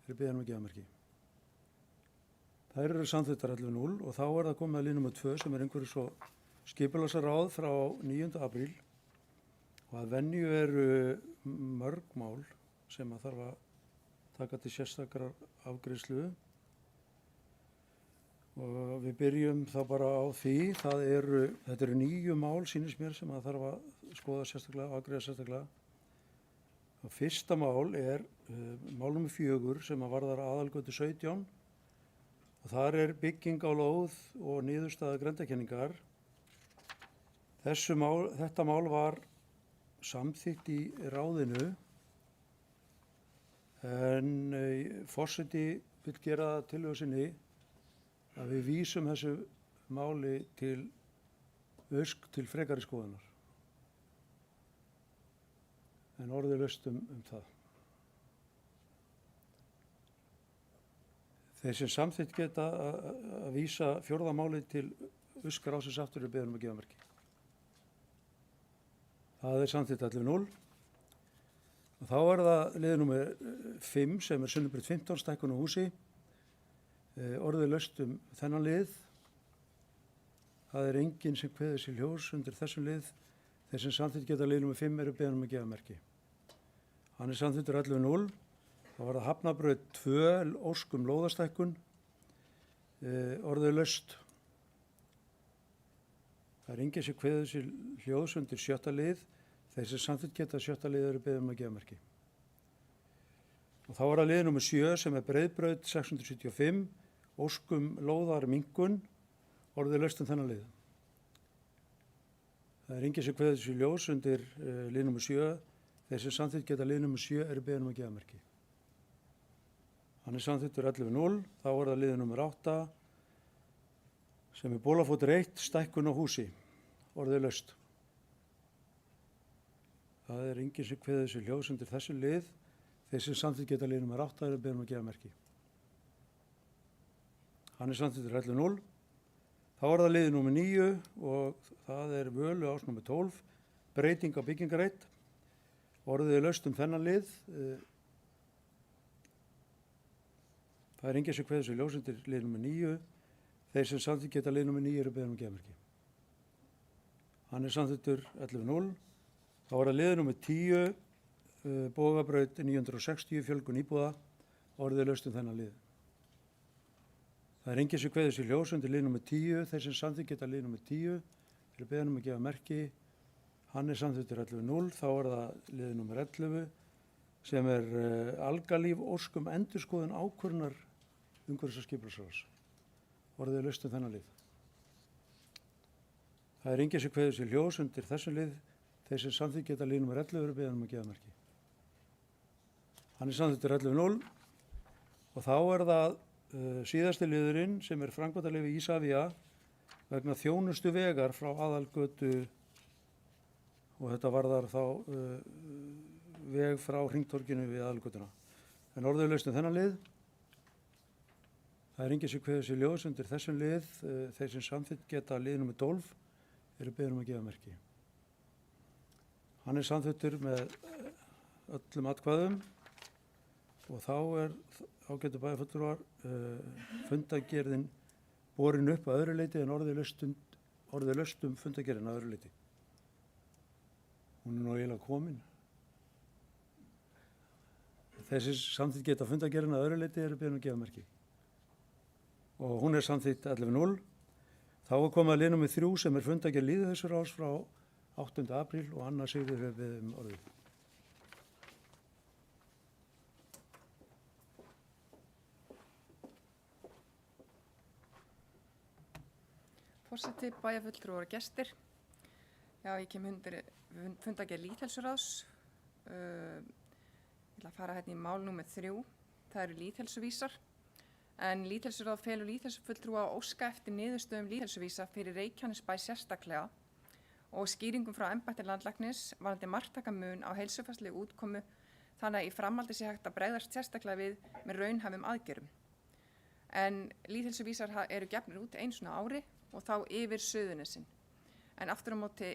eru beðin um gefamerki. Þær eru samþykktar 11.0 og þá það komið að lið nr. 2 sem umhverfis- og skipulagsráð frá 9. apríl og að venju eru mörg mál sem að þarf að taka til sérstakrar afgreiðslu og við byrjum þá bara á því. Þetta eru 9 mál sýnist mér sem að þarf að skoða sérstaklega, afgreiða sérstaklega. Og fyrsta mál mál nr. 4 sem að varðar aðalgötu 17 og þar bygging á lóð og niðurstaða grenndarkenningar. Þetta mál var samþykkt í ráðinu En forseti vill gera það tillögu sinni að við vísum þessu máli til til frekari skoðunar. En orðið laust það. Þeir sem samþykkt geta að vísa fjórða máli til ráðsins aftur beðin að gefa merki. Það samþykkt 11-0. Og þá það liður númer 5 sem Sunnubraut 15 stækkun á húsi. Orðið laust þennan lið. Það enginn sem kveður sér ljós undir þessum lið. Þeir sem samþykkt geta lið númer 5 beðin að gefa merki. Hann samþykktur 11-0. Þá það Hafnabraut 2 ósk lóðastækkun. Orðið laust. Það enginn sem kveður sér ljós undir 7. lið. Þeir sem samþykkt geta 7. lið beðin að gefa merki. Og þá það lið númer 7 sem Breiðbraut 675 ósk lóðar minnkun. Orðið laust þennan lið. Það enginn sem kveður sér ljós undir lið númer 7. Þeir sem samþykkt geta lið númer 7 beðin að gefa merki. Hann samþykktur 11-0. Þá það lið númer 8 sem Bólafótur 1 stækkun á húsi. Orðið laust. Það enginn sem kveður sér ljós undir þessu lið. Þeir sem samþykkt geta lið númer 8 beðin að gefa merki. Hann samþykktur 11-0. Þá það lið númer 9 og það Völu ás númer 12. Breyting á byggingareit. Orðið laust þennan lið. Það enginn sem kveður sér ljós undir lið númer 9. Þeir sem samþykkt geta lið númer 9 beðin að gefa merki. Hann samþykktur 11-0. Þá það lið númer 10. Bogabraut 960 fjölgun íbúða. Orðið laust þennan lið. Það enginn sem kveður sér ljós undir lið númer 10. Þeir sem samþykkt geta lið númer 10 beðin að gefa merki. Hann samþykktur 11-0. Þá það lið númer 11 sem Algalíf ósk endurskoðun ákvörðunar umhverfis- og skipulagsráðs. Orðið laust þennan lið. Það enginn sem kveður sér ljós undir þessum lið. Þeir sem samþykkt geta lið númer 11 beðin að gefa merki. Hann samþykktur 11-0 og þá það síðasti liðurinn sem framkvæmdaleyfi Isavia vegna þjónustu vegar frá aðalgötu og þetta varðar þá veg frá hringtorginu við aðalgötuna. En orðið laust þennan lið. Það enginn sem kveður sér ljós undir þessum lið. Þeir sem samþykkt geta lið númer 12 beðin að gefa merki. Hann samþykktur með öllum atkvæðum og þá ágætu bæjarfulltrúar fundargerðin borin upp að öðru leyti en orðið laust fundargerðin að öðru leyti. Hún nú eiginlega komin. Þessi samþykkt geta fundargerðin að öðru leyti beðin að gefa merki. Og hún samþykkt 11-0. Þá komið lið númer 3 sem fundargerð lýðheilsuráðs frá 8. apríl og Anna Sigríður beðið orðið. Forseti, bæjarfulltrúar og gestir. Já, ég kem undir fundargerð lýðheilsuráðs. Ég ætla að fara hérna í mál númer 3. Það lýðheilsuvísar. En lýðheilsuráð felur lýðheilsufulltrúa að óska eftir niðurstöðum lýðheilsuvísa fyrir Reykjanesbæ sérstaklega og skýringum frá embætti landlæknis varðandi marktaka mun á heilsufarslegu útkomu þannig að í framhaldi sé hægt að bregðast sérstaklega við með raunhæfum aðgerðum. En lýðheilsuvísar eru gefnir út einu sinni á ári og þá yfir Suðurnesin. En aftur á móti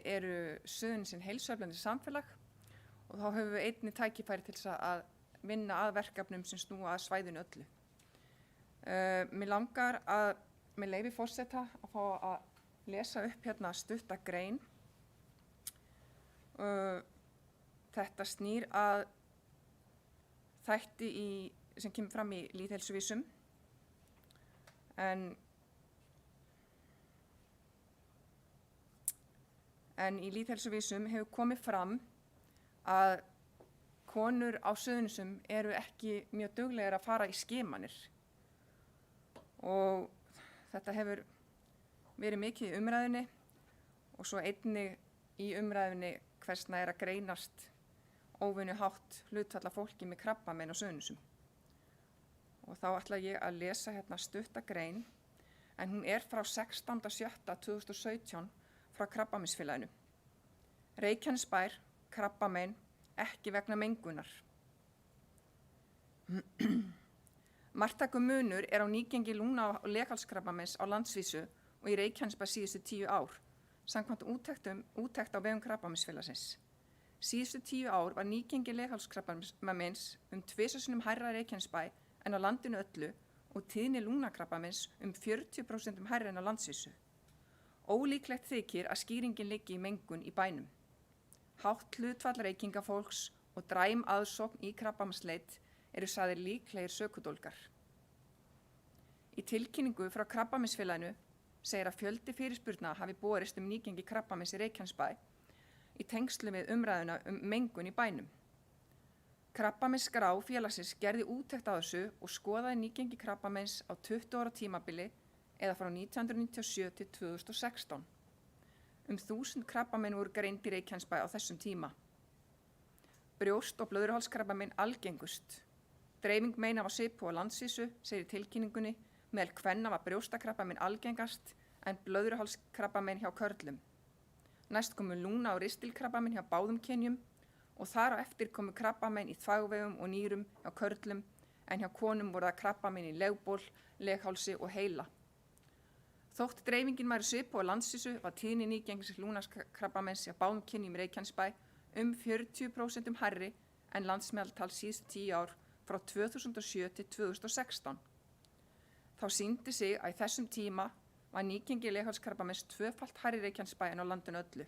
Suðurnesin heilsueflandi samfélag og þá höfum við einnig tækifæri til þess að vinna að verkefnum sem snúa að svæðinu öllu. Mér langar að, með leyfi forseta, að fá að lesa upp hérna stutta grein. Þetta snýr að þætti sem kemur fram í lýðheilsuvísum. En í lýðheilsuvísum hefur komið fram að konur á Suðurnesjum eru ekki mjög duglegar að fara í skimanir. Og þetta hefur verið mikið í umræðunni og svo einnig í umræðunni hversna að greinast óvenju hátt hlutfall af fólki með krabbamein á Suðurnesjum. Og þá ætla ég að lesa hérna stutta grein, en hún er frá 16.07.2017 frá Krabbameinsfélaginu. Reykjanesbær, krabbamein, ekki vegna mengunar. Marktækur munur er á nýgengi lungna- og leghálskrabbameins á landsvísu og í Reykjanesbæ síðustu 10 ár, samkvæmt úttekt á vegum Krabbameinsfélagsins. Síðustu 10 ár var nýgengi leghálskrabbameins 2 sinnum hærra í Reykjanesbæ en á landinu öllu og tíðni lungnakrabbameins 40% hærra en á landsvísu. Ólíklegt þykir að skýringin liggi í mengun í bænum. Hátt hlutfall reykingafólks og dræm aðsókn í krabbameinsleit eru sagðir líklegir sökudólgar. Í tilkynningu frá Krabbameinsfélaginu segir að fjöldi fyrirspurna hafi borist nýgengi krabbameins í Reykjanesbæ í tengslu við umræðuna mengun í bænum. Krabbameinsskrá félagsins gerði úttekt á þessu og skoðaði nýgengi krabbameins á 20 ára tímabili eða frá 1997 til 2016. 1000 krabbamein voru greind í Reykjanesbæ á þessum tíma. Brjóst- og blöðruhálskrabbamein algengust. Dreifing meina var svipuð á landsvísu, segir í tilkynningunni, meðal kvenna var brjóstakrabbamein algengast en blöðruhálskrabbamein hjá körlum. Næst komu lungna- og ristilkrabbamein hjá báðum kynjum og þar á eftir komu krabbamein í þvagvegum og nýrum hjá körlum en hjá konum voru það krabbamein í legból, leghálsi og heila. Þótt dreifingin væri svipuð á landsvísu var tíðni nýgengis lungnakrabbameins hjá báðum kynjum í Reykjanesbæ 40% hærri en landsmeðaltal síðustu 10 ár frá 2007 til 2016. Þá sýndi sig að í þessum tíma var nýgengi leghálskrabbameins 2-falt hærri í Reykjanesbæ en á landinu öllu,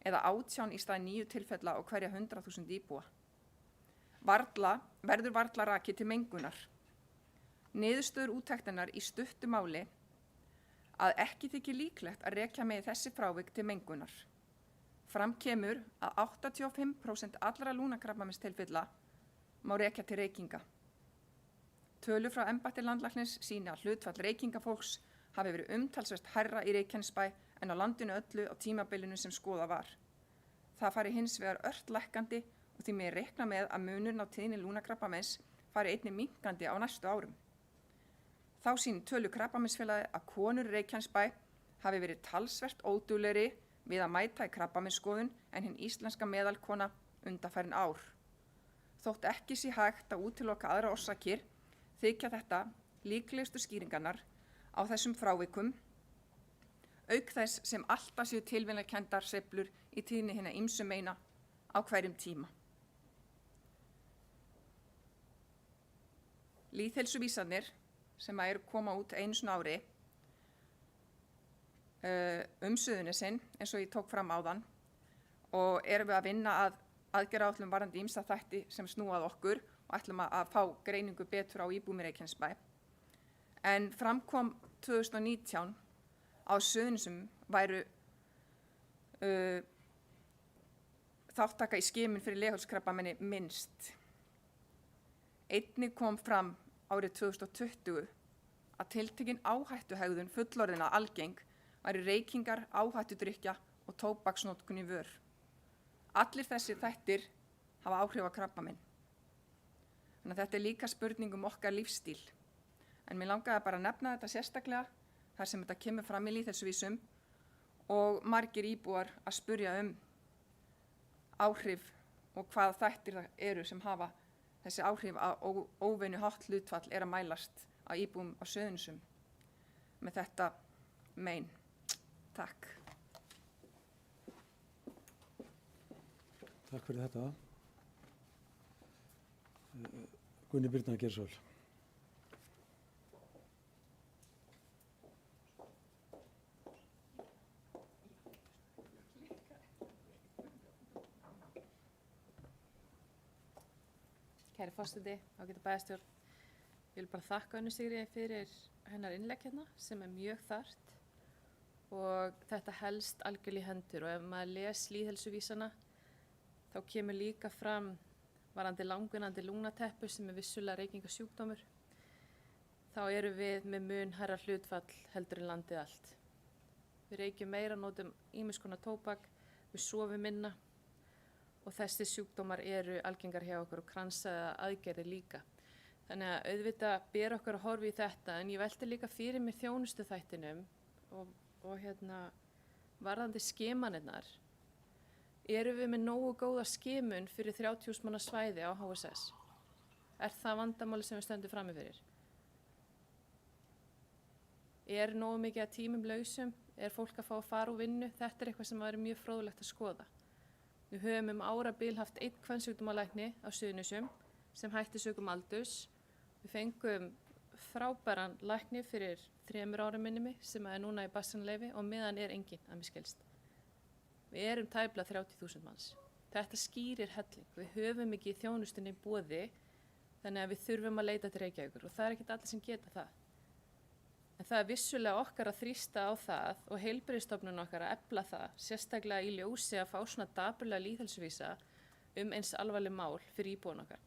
eða 18 í stað 9 tilfella á hverja 100.000 íbúa. Verður varla rakið til mengunar. Niðurstöður úttektarinnar í stuttu máli að ekki þykir líklegt að rekja megi þessi frávik til mengunar. Fram kemur að 85% allra lungnakrabbameins-tilfella má rekja til reykinga. Tölur frá embætti landlæknis sýna að hlutfall reykingafólks hafi verið umtalsvert hærra í Reykjanesbæ en á landinu öllu á tímabilinu sem skoðað var. Það fari hins vegar ört lækkandi og því megi reikna með að munurinn á tíðni lungnakrabbameins fari einnig minnkandi á næstu árum. Þá sýnir tölur Krabbameinsfélagið að konur í Reykjanesbæ hafi verið talsvert óduglegri við að mæta í krabbameinsskoðun en hinn íslenska meðalkona undanfarin ár. Þótt ekki sé hægt að útiloka aðra orsakir þykja þetta líklegustu skýringarnar á þessum frávikum, auk þess sem alltaf séu tilviljanakenndar sveiflur í tíðni hinna ýmsu meina á hverjum tíma. Lýðheilsuvísarnir sem eru koma út einu sinni á ári Suðurnesin, eins og ég tók fram áðan, og erum við að vinna að aðgerðaáætlun varðandi ýmsa þætti sem snúa að okkur og ætlum að fá greiningu betur á íbúum í Reykjanesbæ. En framkom 2019 á Suðurnesjum væru þáttaka í skimun fyrir leghálskrabbameini minnst. Einnig kom fram árið 2020 að tiltekin áhættuhegðun fullorðinna algeng væri reykingar, áhættudrykkja og tóbaksnotkun í vör. Allir þessir þættir hafa áhrif á krabbamein. Þannig að þetta er líka spurning okkar lífsstíl. En mér langaði bara að nefna þetta sérstaklega þar sem þetta kemur fram í lýðheilsuvísum og margir íbúar að spurja áhrif og hvaða þættir það eru sem hafa þessi áhrif að óvenju hátt hlutfall er að mælast á íbúum á Suðurnesjum með þetta mein. Takk. Takk fyrir þetta. Gunni Birna Geirsson. Kæri forseti, ágæta bæjarstjórn, ég vil bara þakka Önnu Sigríði fyrir hennar innlegg hérna sem er mjög þarft og þetta helst algjörlega í hendur og ef maður les lýðheilsuvísana þá kemur líka fram varðandi langvinnandi lungnateppu sem er vissulega reykingasjúkdómur. Þá erum við með mun hærra hlutfall heldur en landið allt. Við reykjum meira, notum ýmiss konar tóbak, við sofum minna og þessi sjúkdómar eru algengar hjá okkur og kransaða aðgerðir líka. Þannig að auðvitað ber okkur að horfa í þetta, en ég velti líka fyrir mér þjónustuþættinum og varðandi skimanirnar. Erum við með nógu góða skimun fyrir 30.000 manna svæði á HSS? Er það vandamáli sem við stöndum frammi fyrir? Er nógu mikið að tímum lausum? Er fólk að fá að fara úr vinnu? Þetta er eitthvað sem væri mjög fróðlegt að skoða. Við höfum árabil haft einn kvensjúkdómalækni á Suðurnesjum sem hætti sökum aldurs. Við fengum frábæran lækni fyrir 3 árum minni mig sem er núna í bassanleyfi og meðan er enginn að mér skilst. Við erum tæplega 30.000 manns. Þetta skýrir helling. Við höfum ekki þjónustunni í boði þannig að við þurfum að leita til Reykjavíkur og það er ekki allir sem geta það. En það er vissulega okkar að þrýsta á það og heilbrigðisstofnun okkar að efla það, sérstaklega í ljósi að fá svona dapurlega lýðheilsuvísa eins alvarleg mál fyrir íbúin okkar.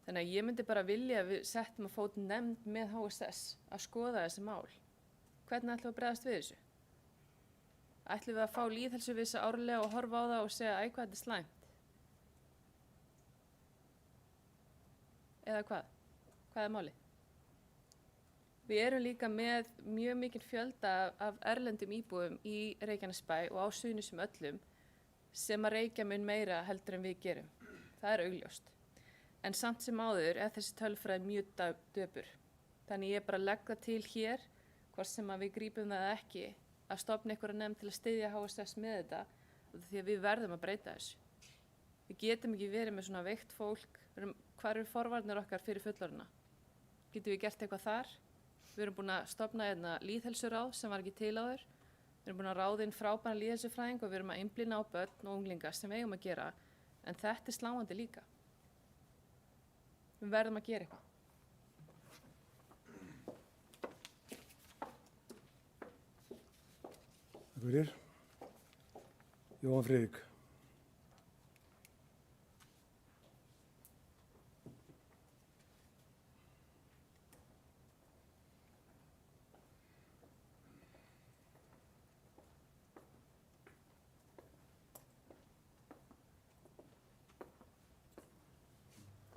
Þannig að ég myndi bara vilja að við settum að fót nefnd með HSS að skoða þessi mál. Hvernig ætlum við að bregðast við þessu? Ætlum við að fá lýðheilsuvísa árlega og horfa á það og segja æ, hvað þetta er slæmt? Eða hvað? Hvað er málið? Við erum líka með mjög mikinn fjölda af erlendum íbúum í Reykjanesbæ og á Suðurnesjum öllum sem að reykja mun meira heldur en við gerum. Það er augljóst. En samt sem áður er þessi tölfræði mjög döpur. Þannig ég bara legg það til hér, hvort sem að við grípum það ekki, að stofna einhverja nefnd til að styðja HSS með þetta, því að við verðum að breyta þessu. Við getum ekki verið með svona veikt fólk. Hvar eru forvarnir okkar fyrir fullorðina? Getum við gert eitthvað þar? Við erum búin að stofna lýðheilsuráð sem var ekki til áður. Við erum búin að ráða inn frábæran lýðheilsufræðing og við erum að einblína á börn og unglinga sem við eigum að gera. En þetta er sláandi líka. Við verðum að gera eitthvað. Takk fyrir. Jóhann Friðrik.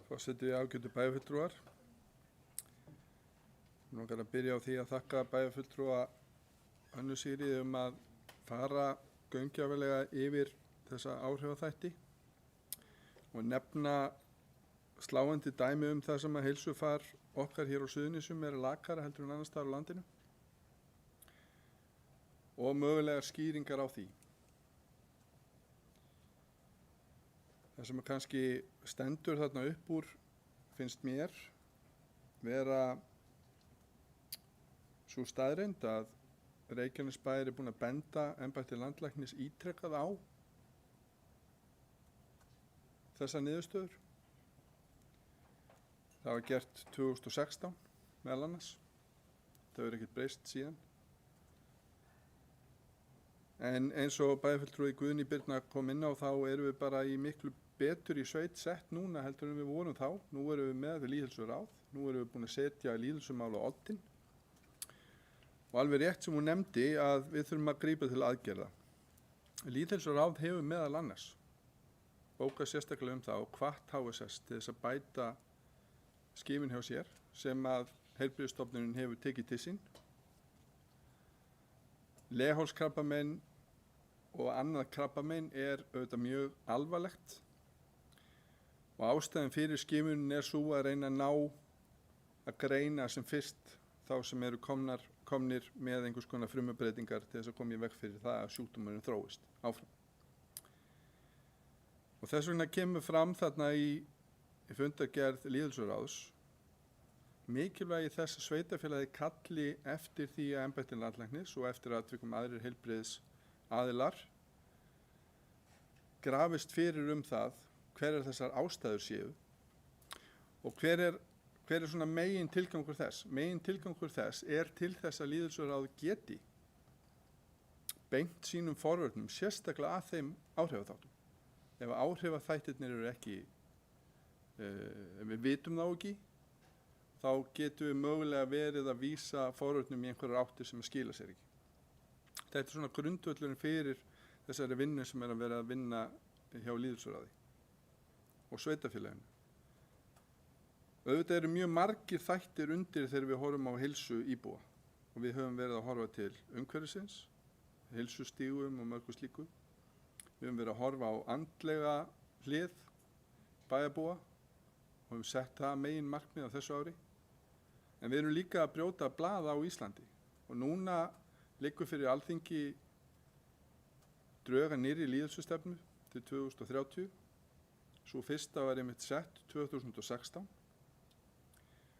Forseti, ágætu bæjarfulltrúar. Nú langar að byrja á því að þakka bæjarfulltrúa Önnu Sigríði að fara gaumgæfilega yfir þessa áhrifaþætti og nefna sláandi dæmi það sem að heilsufar okkar hér á Suðurnesjum lakara heldur en annars staðar á landinu og mögulegar skýringar á því. Það sem kannski stendur þarna upp úr finnst mér vera sú staðreynd að Reykjanesbær er búin að benda embætti landlæknis ítrekað á þessar niðurstöður. Það var gert 2016 meðal annars. Það hefur ekkert breyst síðan. En eins og bæjarfulltrúi Guðný Birna kom inn á þá erum við bara í miklu betur í sveit sett núna heldur en við vorum þá. Nú erum við með lýðheilsuráð, nú erum við búin að setja lýðheilsumál á oddinn. Og alveg rétt sem hún nefndi að við þurfum að grípa til aðgerða. Lýðheilsuráð hefur meðal annars bókað sérstaklega það og hvatt HSS til þess að bæta skimun hjá sér sem að heilbrigðisstofnunin hefur tekið til sín. Leghálskrabbamein og annað krabbamein er auðvitað mjög alvarlegt og ástæðan fyrir skimunin er svo að reyna að ná að greina sem fyrst þá sem eru komnir með einhvers konar frumbreytingar til þess að koma í veg fyrir það að sjúkdómurinn þróist áfram. Og þess vegna kemur fram þarna í fundargerð lýðheilsuráðs mikilvægi þess að sveitarfélagið kalli eftir því að embætti landlæknis og eftir atvikum aðrir heilbrigðisaðilar grafist fyrir það hverjar þessar ástæður séu og hver er svona megin tilgangur þess. Megin tilgangur þess er til þess að lýðheilsuráð geti beint sínum forvörnum sérstaklega að þeim áhrifaþáttum. Ef áhrifaþættirnir eru ekki, ef við vitum þá ekki, þá getum við mögulega verið að vísa forvörnum í einhverjar áttir sem skila sér ekki. Þetta er svona grundvöllurinn fyrir þessari vinnu sem er að vera að vinna hjá lýðheilsuráði og sveitafélaginu. Auðvitað eru mjög margir þættir undir þegar við horfum á heilsu íbúa og við höfum verið að horfa til umhverfisins, heilsustígum og mörgu slíku. Við höfum verið að horfa á andlega hlið bæjarbúa og höfum sett það megin markmið á þessu ári. En við erum líka að brjóta blað á Íslandi og núna liggur fyrir Alþingi drög að nýrri lýðheilsustefnu til 2030. Svo fyrsta var einmitt sett 2016.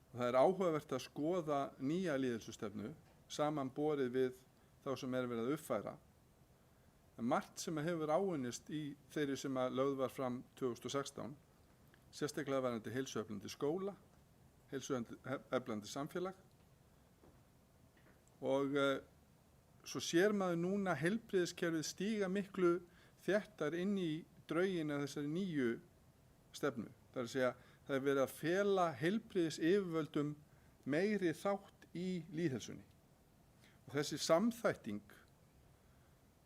Og það er áhugavert að skoða nýja lýðheilsustefnu samanborið við þá sem er verið að uppfæra. En margt sem hefur áunnist í þeirri sem að lögð var fram 2016, sérstaklega varðandi heilsueflandi skóla, heilsueflandi samfélag og svo sér maður núna heilbrigðiskerfið stíga miklu þéttar inn í drauginn af þessari nýju stefnu. Það er að segja, það er verið að fela heilbrigðisyfirvöldum meiri þátt í lýðheilsunni. Og þessi samþætting,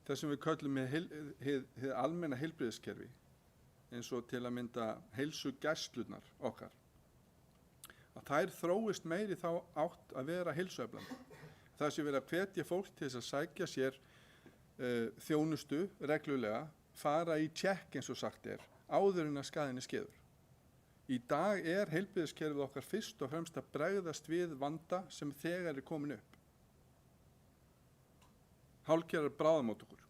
það sem við köllum hið almenna heilbrigðiskerfi, eins og til að mynda heilsugæslurnar okkar, að þær þróist meiri þá átt að vera heilsueflandi. Það sé verið að hvetja fólk til þess að sækja sér þjónustu reglulega, fara í tjekk eins og sagt er, áður en að skaðinni skeður. Í dag er heilbrigðiskerfið okkar fyrst og fremst að bregðast við vanda sem þegar er komin upp. Hálfgerðar bráðamót okkur.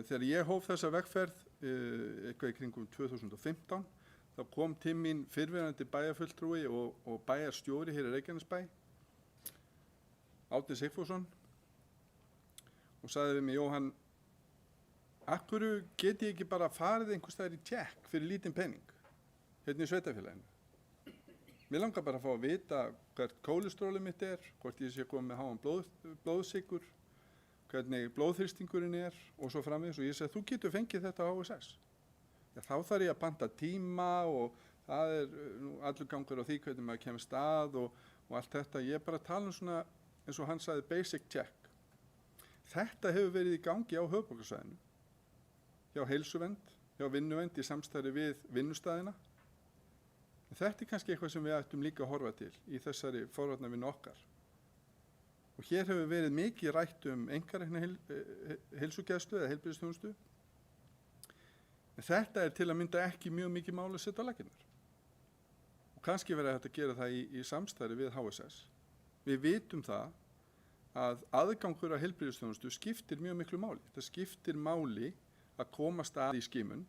Þegar ég hóf þessa vegferð, eitthvað í kringum 2015, þá kom til mín fyrrverandi bæjarfulltrúi og bæjarstjóri hér í Reykjanesbæ, Árni Sigfússon, og sagði við mig, Jóhann, af hverju get ég ekki bara farið einhvers staðar í tjekk fyrir lítinn pening, hérna í sveitafélaginu? Mér langar bara að fá að vita hvert kólesteróli mitt er, hvort ég sé komið með háan blóðsykur, hvernig blóðþrýstingurinn er og svo framvegis, og ég segi, þú getur fengið þetta á HSS. Já, þá þarf ég að panta tíma og það er allur gangur á því hvernig maður kemur stað og allt þetta. Ég er bara að tala svona, eins og hann sagði, basic check. Þetta hefur verið í gangi á höfuðborgarsvæðinu, hjá heilsuvernd, hjá vinnuvernd í samstarfi við vinnustæðina. Þetta er kannski eitthvað sem við ættum líka að horfa til í þessari forvarnavinnu okkar. Og hér hefur verið mikið rætt einkarekna heilsugæslu eða heilbrigðisþjónustu. En þetta er til að mynda ekki mjög mikið mál að setja á laggirnar. Og kannski verið hægt að gera það í samstarfi við HSS. Við vitum það að aðgangur að heilbrigðisþjónustu skiptir mjög miklu máli. Það skiptir máli að komast að í skimun.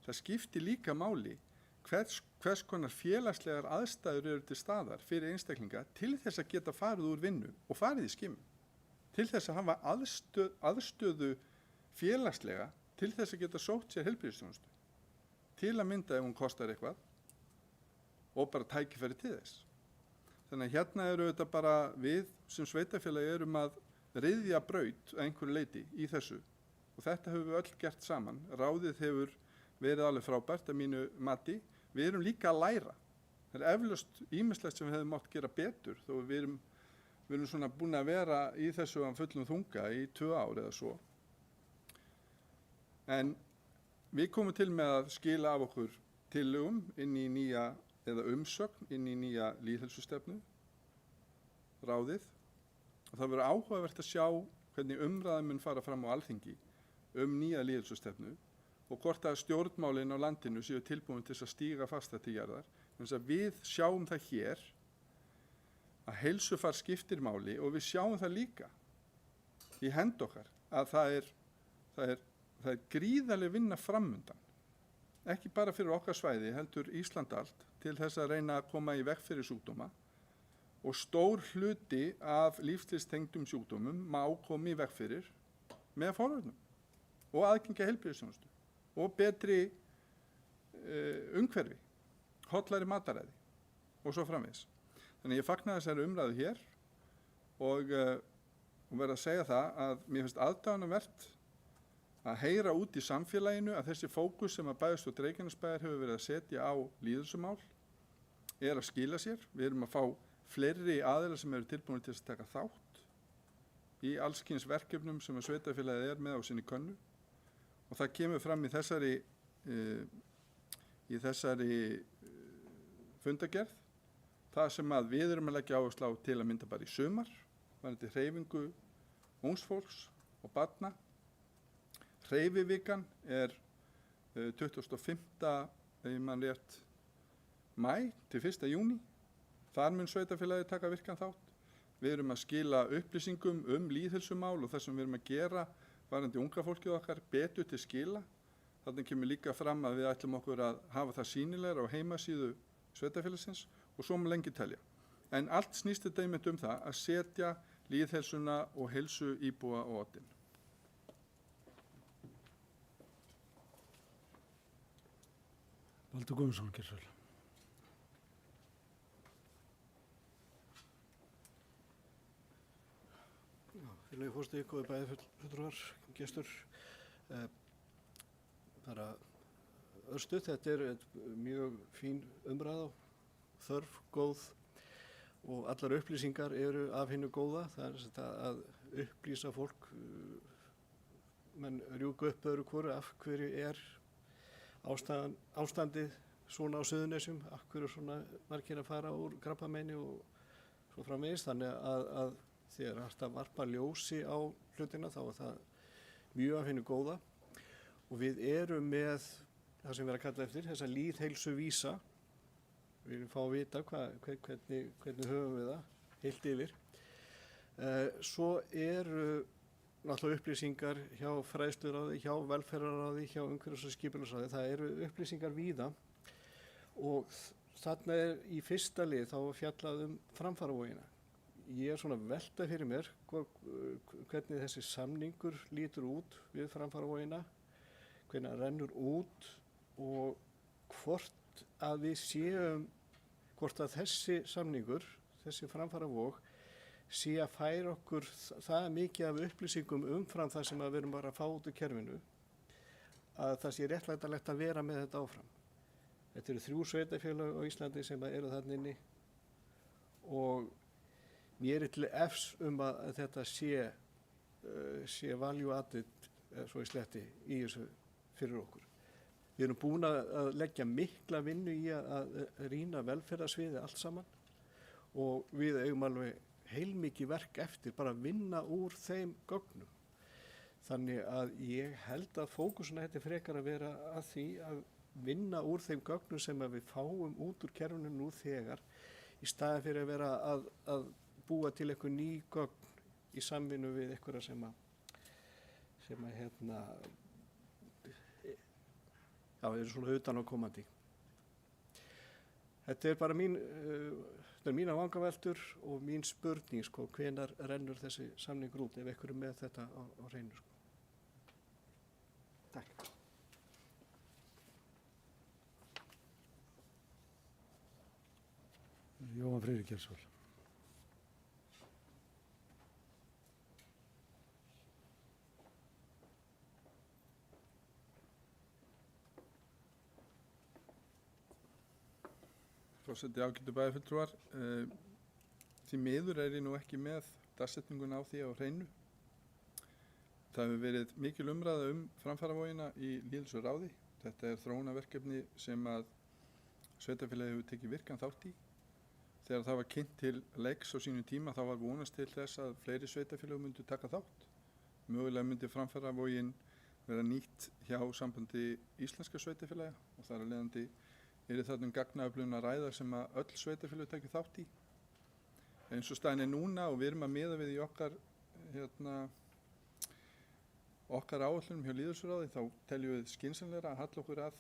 Það skiptir líka máli hvers konar félagslegar aðstæður eru til staðar fyrir einstaklinga til þess að geta farið úr vinnu og farið í skimun. Til þess að hafa aðstöðu félagslega til þess að geta sótt sér heilbrigðisþjónustu. Til að mynda ef hún kostar eitthvað og bara tækifæri til þess. Þannig að hérna eru þetta bara við sem sveitafélagi erum að ryðja braut að einhverju leyti í þessu. Og þetta höfum við öll gert saman. Ráðið hefur verið alveg frábært að mínu mati. Við erum líka að læra. Það er eflaust ýmislegt sem við hefum mátt gera betur þó við erum svona búin að vera í þessu af fullum þunga í 2 ár eða svo. En við komum til með að skila af okkur tillögum inn í nýja, eða umsögn inn í nýja lýðheilsustefnu, ráðið. Og það verður áhugavert að sjá hvernig umræðan mun fara fram á Alþingi nýja lýðheilsustefnu og hvort að stjórnmálin á landinu séu tilbúin til að stíga fasta til jarðar. Þannig að við sjáum það hér að heilsufar skiptir máli og við sjáum það líka í hend okkar að það er gríðarleg vinna framundan, ekki bara fyrir okkar svæði, heldur Ísland allt, til þess að reyna að koma í veg fyrir sjúkdóma og stór hluti af lífstílstengdum sjúkdómum má koma í veg fyrir með forvörnum og aðgengi að heilbrigðisþjónustu og betri umhverfi, hollari mataræði og svo framvegis. Þannig ég fagna þessari umræðu hér og verð að segja það að mér finnst aðdáunarvert að heyra út í samfélaginu að þessi fókus sem að bæjarstjórn Reykjanesbæjar hefur verið að setja á lýðheilsumál er að skila sér. Við erum að fá fleiri aðilar sem eru tilbúin til að taka þátt í allskyns verkefnum sem að sveitarfélagið er með á sinni könnu og það kemur fram í þessari fundagerð það sem að við erum að leggja áherslu á til að mynda bara í sumar varðandi hreyfingu ungs fólks og barna. Hreyfivikan er 25. ef mann rétt maí til 1. júní. Þar mun sveitarfélagið taka virkan þátt. Við erum að skila upplýsingum lýðheilsumál og það sem við erum að gera varðandi unga fólkið okkar betur til skila. Þannig kemur líka fram að við ætlum okkur að hafa það sýnilegra á heimasíðu sveitarfélagsins og svo má lengi telja. En allt snýst þetta einmitt það að setja lýðheilsuna og heilsu íbúa á oddinn. Baldur Guðmundsson, gerðu svo vel. Virðulegi forseti, góðir bæjarfulltrúar, gestur. Bara örstutt, þetta er mjög fín umræða, þörf, góð og allar upplýsingar eru af hinu góða. Það er að upplýsa fólk, menn rjúka upp öðru hvoru af hverju er ástandið svona á Suðurnesjum, af hverju svona margir að fara úr krabbameini og svo framvegis. Þannig að þegar hægt að varpa ljósi á hlutina þá er það mjög af hinu góða og við erum með það sem við erum að kalla eftir, þessa lýðheilsuvísa. Við viljum fá að vita hvernig höfum við það heilt yfir. Svo eru náttúrulega upplýsingar hjá fræðsluráði, hjá velferðarráði, hjá umhverfis- og skipulagsráði. Það eru upplýsingar víða og þarna er í fyrsta lið þá fjallað framfaravogina. Ég er svona að velta fyrir mér hvernig þessi samningur lítur út við framfaravogina, hvernig hann rennur út og hvort að þessi samningur, þessi framfaravog sé að færa okkur það mikið af upplýsingum umfram það sem við erum bara að fá út úr kerfinu að það sé réttlætanlegt að vera með þetta áfram. Þetta eru 3 sveitarfélög á Íslandi sem eru þarna inni og mér er til efs að þetta sé value added svo í sletti í þessu fyrir okkur. Við erum búin að leggja mikla vinnu í að rýna velferðarsviði allt saman og við eigum alveg heilmikið verk eftir bara að vinna úr þeim gögnum. Þannig að ég held að fókusuna þetta frekar að vera að því að vinna úr þeim gögnum sem við fáum út úr kerfinu nú þegar í staðin fyrir að vera að búa til eitthvað ný gögn í samvinnu við einhverja sem eru svona utan á komandi. Þetta er bara mína vangaveltur og mín spurning hvenær rennur þessi samningur út ef einhver með þetta á hreinu. Takk. Jóhann Friðrik Geirsson. Forseti, ágætu bæjarfulltrúar, því miður er ég nú ekki með dagsetningun á því á hreinu. Það hefur verið mikil umræða framfaravogina í lýðheilsuráði. Þetta er þróunarverkefni sem að sveitarfélagið hefur tekið virkan þátt í. Þegar það var kynnt til leiks á sínum tíma þá var vonast til þess að fleiri sveitarfélög myndu taka þátt. Mögulega myndi framfaravogin vera nýtt hjá sambandi íslenska sveitarfélaga og þar af leiðandi þarna gagnaöflun að ræða sem að öll sveitarfélög taki þátt í. Eins og staðan er núna og við erum að miða við í okkar áætlunum hjá lýðheilsuráði þá teljum við skynsamlegra að halla okkur að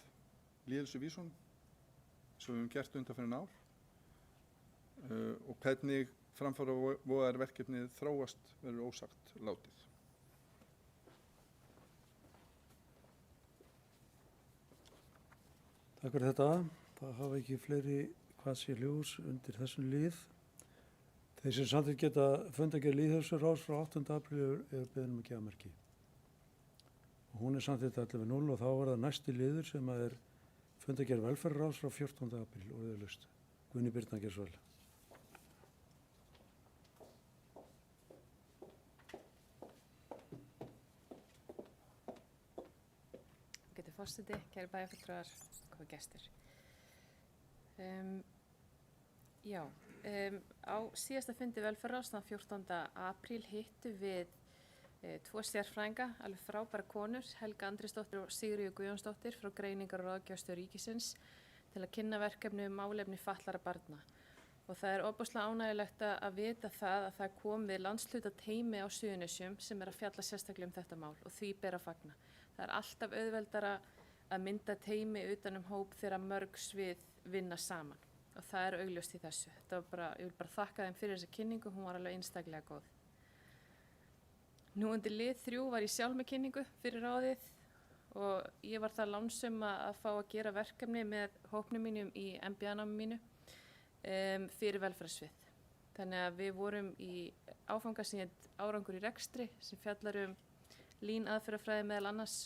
lýðheilsuvísunum sem við höfum gert undanfarin ár og hvernig framfaravogarverkefnið þróast verður ósagt látið. Takk fyrir þetta. Það hafa ekki fleiri hvað sé ljós undir þessum lið. Þeir sem samþykkt geta fundargerð lýðheilsuráðs frá 8. apríl er beðin að gefa merki. Og hún er samþykkt 11:0 og þá er það næsti liður sem er fundargerð velferðarráðs frá 14. apríl og er laust. Guðni Birna Geirsson. forseti, kæri bæjarfulltrúar, góðu gestir. Á síðasta fundi velferðarráðs þann 14. apríl hittu við tvo sérfræðinga, alveg frábæra konur, Helga Andrésdóttir og Sigríður Guðjónsdóttir frá Greiningar- og ráðgjafarstöð ríkisins til að kynna verkefni málefni fatlaðra barna. Og það er ofboðslega ánægjulegt að vita það að það kom við landshluta teymi á Suðurnesjum sem er að fjalla sérstaklega um þetta mál og því ber að fagna. Það er alltaf auðveldara að mynda teymi utan hóp þegar mörg svið vinna saman og það er augljóst í þessu. Ég vil bara þakka þeim fyrir þessa kynningu, hún var alveg einstaklega góð. Nú undir lið 3 var ég sjálf með kynningu fyrir ráðið og ég var það lánsöm að fá að gera verkefni með hópnum mínum í MBA-námi mínu fyrir velferðarsvið. Þannig að við vorum í áfangasýnd árangur í rekstri sem fjallar lín aðferðafræði meðal annars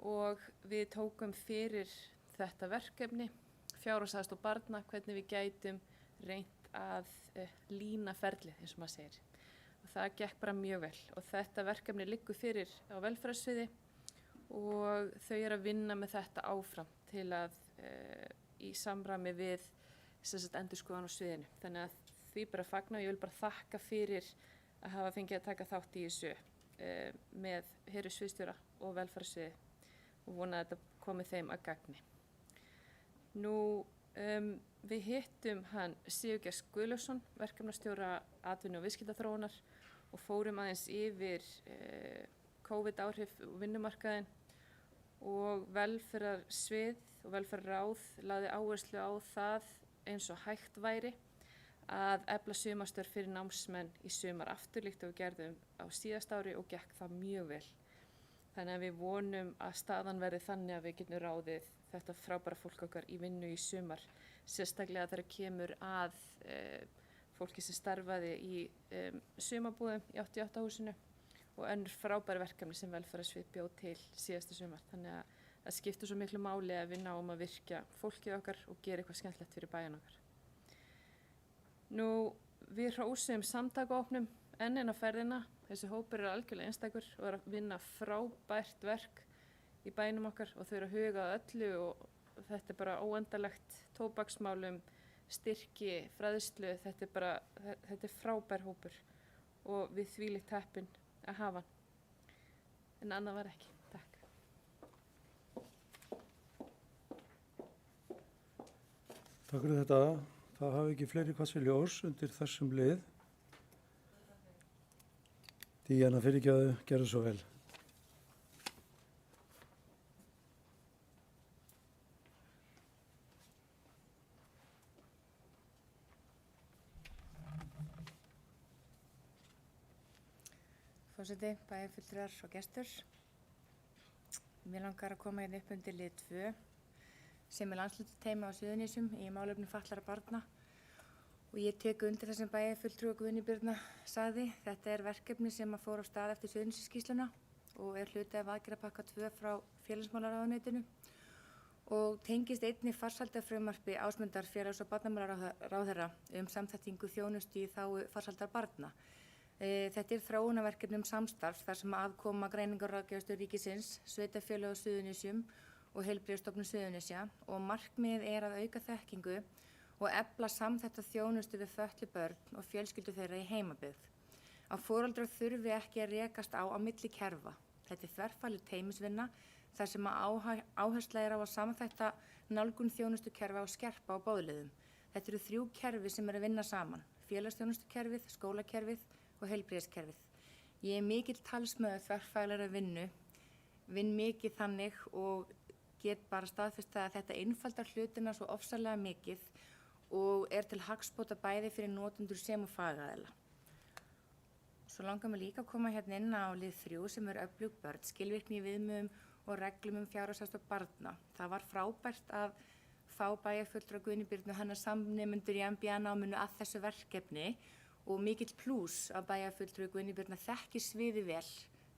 og við tókum fyrir þetta verkefni fjárhagsaðstoð barna, hvernig við gætum reynt að lína ferlið eins og maður segir. Og það gekk bara mjög vel og þetta verkefni liggur fyrir á velferðarsviði og þau eru að vinna með þetta áfram til að í samræmi við endurskoðun á sviðinu. Þannig að því bara fagna og ég vil bara þakka fyrir að hafa fengið að taka þátt í þessu með Heru sviðstjóra og velferðarsviði og vona að þetta komi þeim að gagni. Nú við hittum hann Sigurgeir Guðlaugsson, verkefnastjóra atvinnu- og viðskiptaþróunar og fórum aðeins yfir COVID-áhrif og vinnumarkaðinn og velferðarsvið og velferðarráð lagði áherslu á það eins og hægt væri að efla sumarstörf fyrir námsmenn í sumar aftur líkt og við gerðum á síðast ári og gekk það mjög vel. Þannig að við vonum að staðan verði þannig að við getum ráðið þetta frábæra fólk okkar í vinnu í sumar, sérstaklega þegar kemur að fólki sem starfaði í sumarbúðum í 88-húsinu og önnur frábæra verkefni sem velferðarsvið bjóð til síðasta sumar. Þannig að það skiptir svo miklu máli að við náum að virkja fólkið okkar og gera eitthvað skemmtilegt fyrir bæjan okkar. Nú, við hrósum samtakaopnum enn á ferðina. Þessi hópur er algjörlega einstakur og er að vinna frábært verk í bænum okkar og þau eru að huga að öllu og þetta er bara óendanlegt tóbaksmálum, styrki, fræðslu, þetta er frábær hópur og við þvílíkt heppin að hafa hann. En annað var ekki. Takk. Takk fyrir þetta. Það hafi ekki fleiri kvassir ljós undir þessum lið. Díana fyrirgefðu, gerðu svo vel. Forseti, bæjarfulltrúar og gestur. Mér langar að koma upp undir lið 2 sem er landshlutasteymi á Suðurnesjum í málefnum fatlaðra barna og ég tek undir það sem bæjarfulltrúi Guðný Birna sagði. Þetta er verkefni sem fór á stað eftir Suðurnesjaskýrsluna og er hluti af aðgerðapakka 2 frá félagsmálaráðuneytinu og tengist einnig farsældarfrumvarpi Ásmundar félags- og barnamálaráðherra samþættingu þjónustu í þágu farsældar barna. Þetta er þróunarverkefni samstarf þar sem aðkoma Greiningar- og ráðgjafarstöð ríkisins, sveitarfélög á Suðurnesjum og Heilbrigðisstofnun Suðurnesja og markmiðið er að auka þekkingu og efla samþætta þjónustu við fötluð börn og fjölskyldur þeirra í heimabyggð. Að foreldrar þurfi ekki að rekast á milli kerfa. Þetta er þverfagleg teymisvinna þar sem áhersla er á að samþætta nálgun þjónustukerfa og skerpa á boðleiðum. Þetta eru 3 kerfi sem eru að vinna saman, félagsþjónustukerfið, skólakerfið og heilbrigðiskerfið. Ég er mikill talsmaður þverfaglegrar vinnu, vinn mikið þannig og get bara staðfest að þetta einfaldar hlutina svo ofsalega mikið og er til hagsbóta bæði fyrir notendur sem og fagaðila. Svo langar mig líka að koma hérna inn á lið 3 sem er öflug börn, skilvirkni í viðmiðum og reglum fjárhagsaðstoð barna. Það var frábært að fá bæjarfulltrúa Guðný Birnu og hennar samnemendur í MBA-náminu að þessu verkefni og mikill plús að bæjarfulltrúi Guðný Birna þekki sviði vel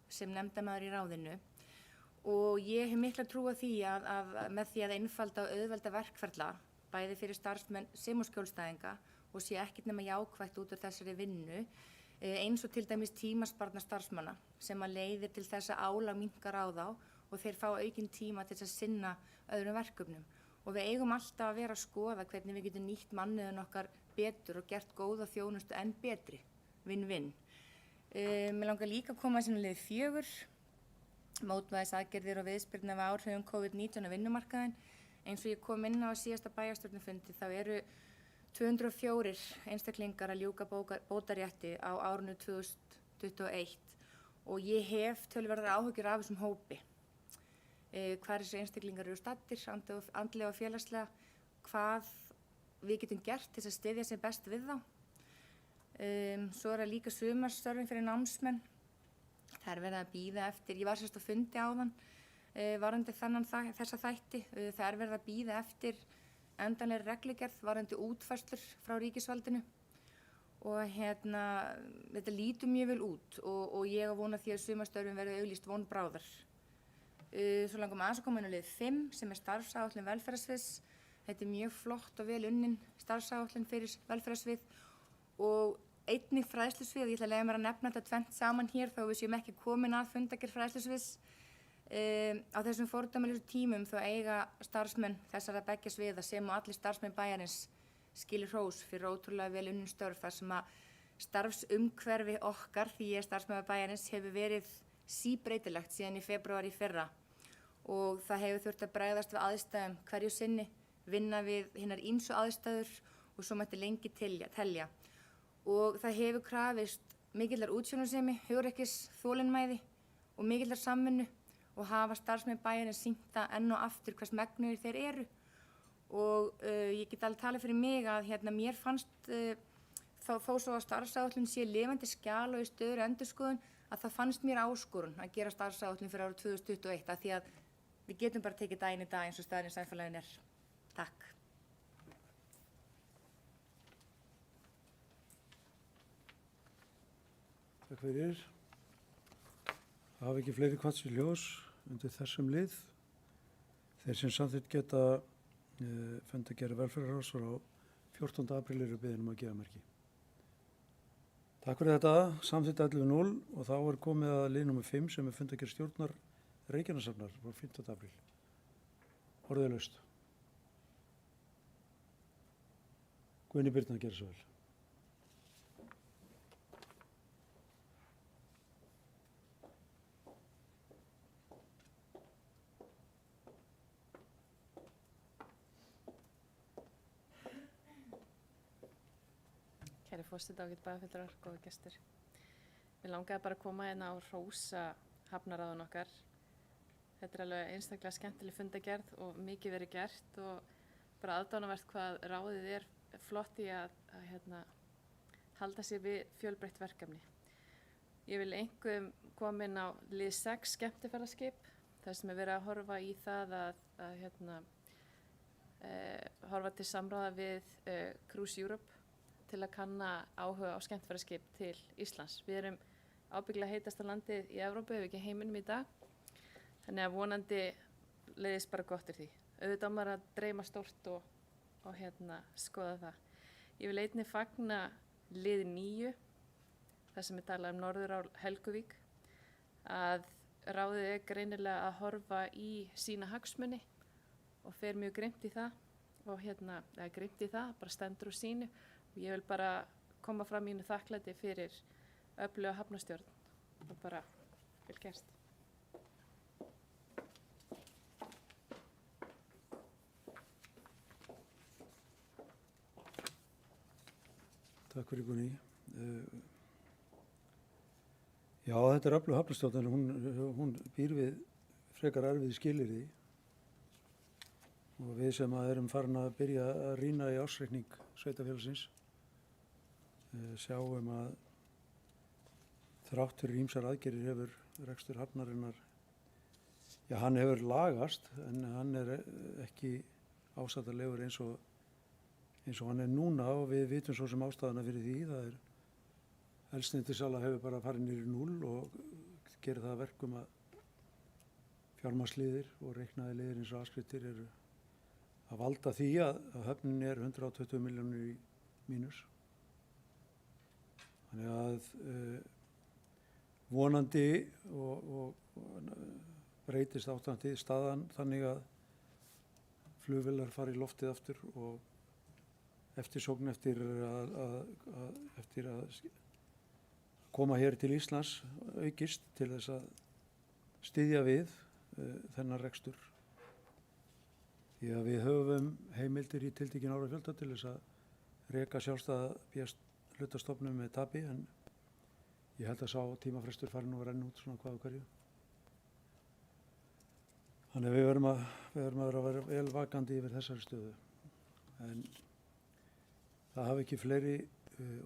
sem nefndamaður í ráðinu og ég hef mikla trú á því að með því að einfalda og auðvelda verkferla bæði fyrir starfsmenn sem og skjólstæðinga og sé ekkert nema jákvætt út af þessari vinnu eins og til dæmis tímasparna starfsmanna sem að leiðir til þess að álag minnkar á þá og þeir fá aukinn tíma til þess að sinna öðrum verkefnum. Og við eigum alltaf að vera að skoða hvernig við getum nýtt mannauðinn okkar betur og gert góða þjónustu enn betri, vinn-vinn. Mér langar líka að koma að lið 4, mótvægisaðgerðir og viðspyrna við áhrifum COVID-19 á vinnumarkaðinn. Eins og ég kom inn á síðasta bæjarstjórnarfundi þá eru 204 einstaklingar að ljúka bótarétti á árinu 2021 og ég hef töluverðar áhyggjur af þessum hópi. Hvar þessi einstaklingar eru staddir, andlega og félagslega, hvað við getum gert til að styðja sem best við þá. Svo er það líka sumarstörfin fyrir námsmenn. Það er verið að bíða eftir, ég var sérst á fundi áðan varðandi þessa þætti. Það er verið að bíða eftir endanlega reglugerð varðandi útfærslur frá ríkisvaldinu og þetta lítur mjög vel út og ég á vona því að sumarstörfin verði auglýst von bráðar. Svo langum aðeins að koma inn á lið 5 sem er starfsáætlun velferðarsviðs. Þetta er mjög flott og vel unnin starfsáætlun fyrir velferðarsvið og einnig fræðslusvið. Ég ætla að leyfa mér að nefna þetta tvennt saman hér þó við séum ekki komin að fundargerð fræðslusviðs. Á þessum fordæmalausu tímum þá eiga starfsmenn þessara beggja sviða sem og allir starfsmenn bæjarins skilur hrós fyrir ótrúlega vel unnin störf þar sem að starfsumhverfi okkar, því ég er starfsmaður bæjarins, hefur verið síbreytilegt síðan í febrúar í fyrra og það hefur þurft að bregðast við aðstæðum hverju sinni, vinna við hinnar ýmsu aðstæður og svo mætti lengi telja. Og það hefur krafist mikillar útsjónarsemi, hugrekkis, þolinmæði og mikillar samvinnu og hafa starfsmenn bæjarins sýnt það enn og aftur hvers megnugir þeir eru. Og ég get alveg talað fyrir mig að mér fannst þó svo að starfsáætlun sé lifandi skjal og í stöðugri endurskoðun að það fannst mér áskorun að gera starfsáætlun fyrir árið 2021 af því að við getum bara tekið daginn í dag eins og staðan í samfélaginu er. Takk. Takk fyrir. Það hafa ekki fleiri kvart sér ljós undir þessum lið. Þeir sem samþykkt geta fundargerð velferðarráðs frá 14. apríl eru beðin að gefa merki. Takk fyrir þetta, samþykkt 11.0 og þá er komið að lið nr. 5 sem er fundargerð stjórnar Reykjanessafnar frá 15. apríl. Orðið laust. Guðni Birna gerir svo vel. Kæri forseti, ágætu bæjarfulltrúar, góðu gestir. Mér langaði bara að koma hérna og hrósa hafnaráðun okkar. Þetta er alveg einstaklega skemmtileg fundagerð og mikið verið gert og bara aðdánavert hvað ráðið er flott í að halda sér við fjölbreytt verkefni. Ég vil einkum koma inn á lið 6 skemmtiferðaskip, þar sem er verið að horfa í það að horfa til samráða við Cruise Europe til að kanna áhuga á skemmtiferðaskip til Íslands. Við erum ábyggilega heitasta landið í Evrópu, ef ekki heiminum í dag. Þannig að vonandi leiðist bara gott því. Auðvitað maður að dreyma stórt og skoða það. Ég vil einnig fagna lið 9, þar sem ég tala um Norðurál Helguvík, að ráðið er greinilega að horfa í sína hagsmuni og fer mjög grimmt í það og grimmt í það, bara stendur úr sínu. Og ég vil bara koma fram mínu þakklæti fyrir öfluga hafnarstjórn og bara vel gert. Takk fyrir Gunni. Já, þetta er öflug hafnarstjórn en hún býr við frekar erfið skilyrði og við sem erum farin að byrja að rýna í ársreikning sveitarfélagsins sjáum að þrátt fyrir ýmsar aðgerðir hefur rekstur hafnarinnar, hann hefur lagast en hann er ekki ásættanlegur eins og hann er núna og við vitum svo sem ástæðuna fyrir því. Það er eldsneytisala hefur bara farið niður í 0 og gerir það að verkum að fjármagnsliðir og reiknaði liðir eins og afskriftir eru að valda því að höfnin er 120 milljónir í mínus. Þannig að vonandi og breytist áttandi staðan þannig að flugvélar fari í loftið aftur og eftirsókn eftir að koma hér til Íslands aukist til þess að styðja við þennan rekstur. Því að við höfum heimildir í tiltekin árafjölda til þess að reka sjálfstæða hlutastofnum með tapi, en ég held að sá tímafrestur fari nú að renna út svona hvað og hverju. Þannig að við verðum að vera vel vakandi yfir þessari stöðu. En það hafi ekki fleiri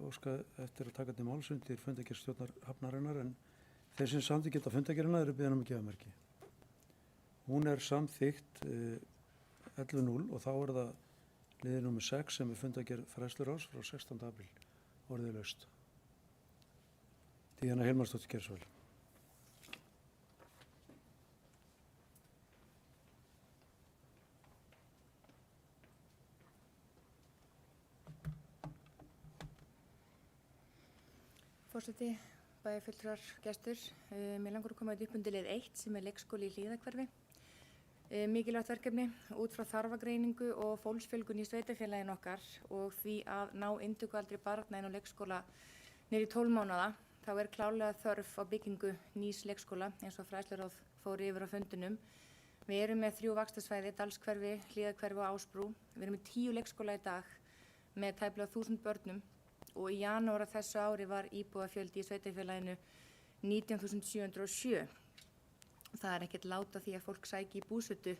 óskað eftir að taka til máls undir fundargerðstjórnar hafnarinnar, en þeir sem samþykkja fundargerðina eru beðin um að gefa merki. Hún er samþykkt 11.0 og þá er það liður númer 6 sem er fundargerð fræðsluráðs frá 16. apríl orðið laust. Díana Hilmarsdóttir Gersvöld. Forseti, bæjarfulltrúar, gestur. Mér langar að koma upp undir lið 1 sem er leikskóli í Hlíðahverfi. Mikilvægt verkefni út frá þarfagreiningu og fólksfjölgun í sveitarfélagin okkar og því að ná inntökualdri barna inn á leikskóla niður í 12 mánaða. Þá er klárlega þörf á byggingu nýs leikskóla eins og fræðsluráð fór yfir á fundinum. Við erum með 3 vaxtarsvæði, Dalshverfi, Hlíðahverfi og Ásbrú. Við erum með 10 leikskóla í dag með tæplega 1000 börnum og í janúar af þessu ári var íbúafjöldi í sveitarfélaginu 19.707. Það er ekkert lát af því að fólk sæki í búsetu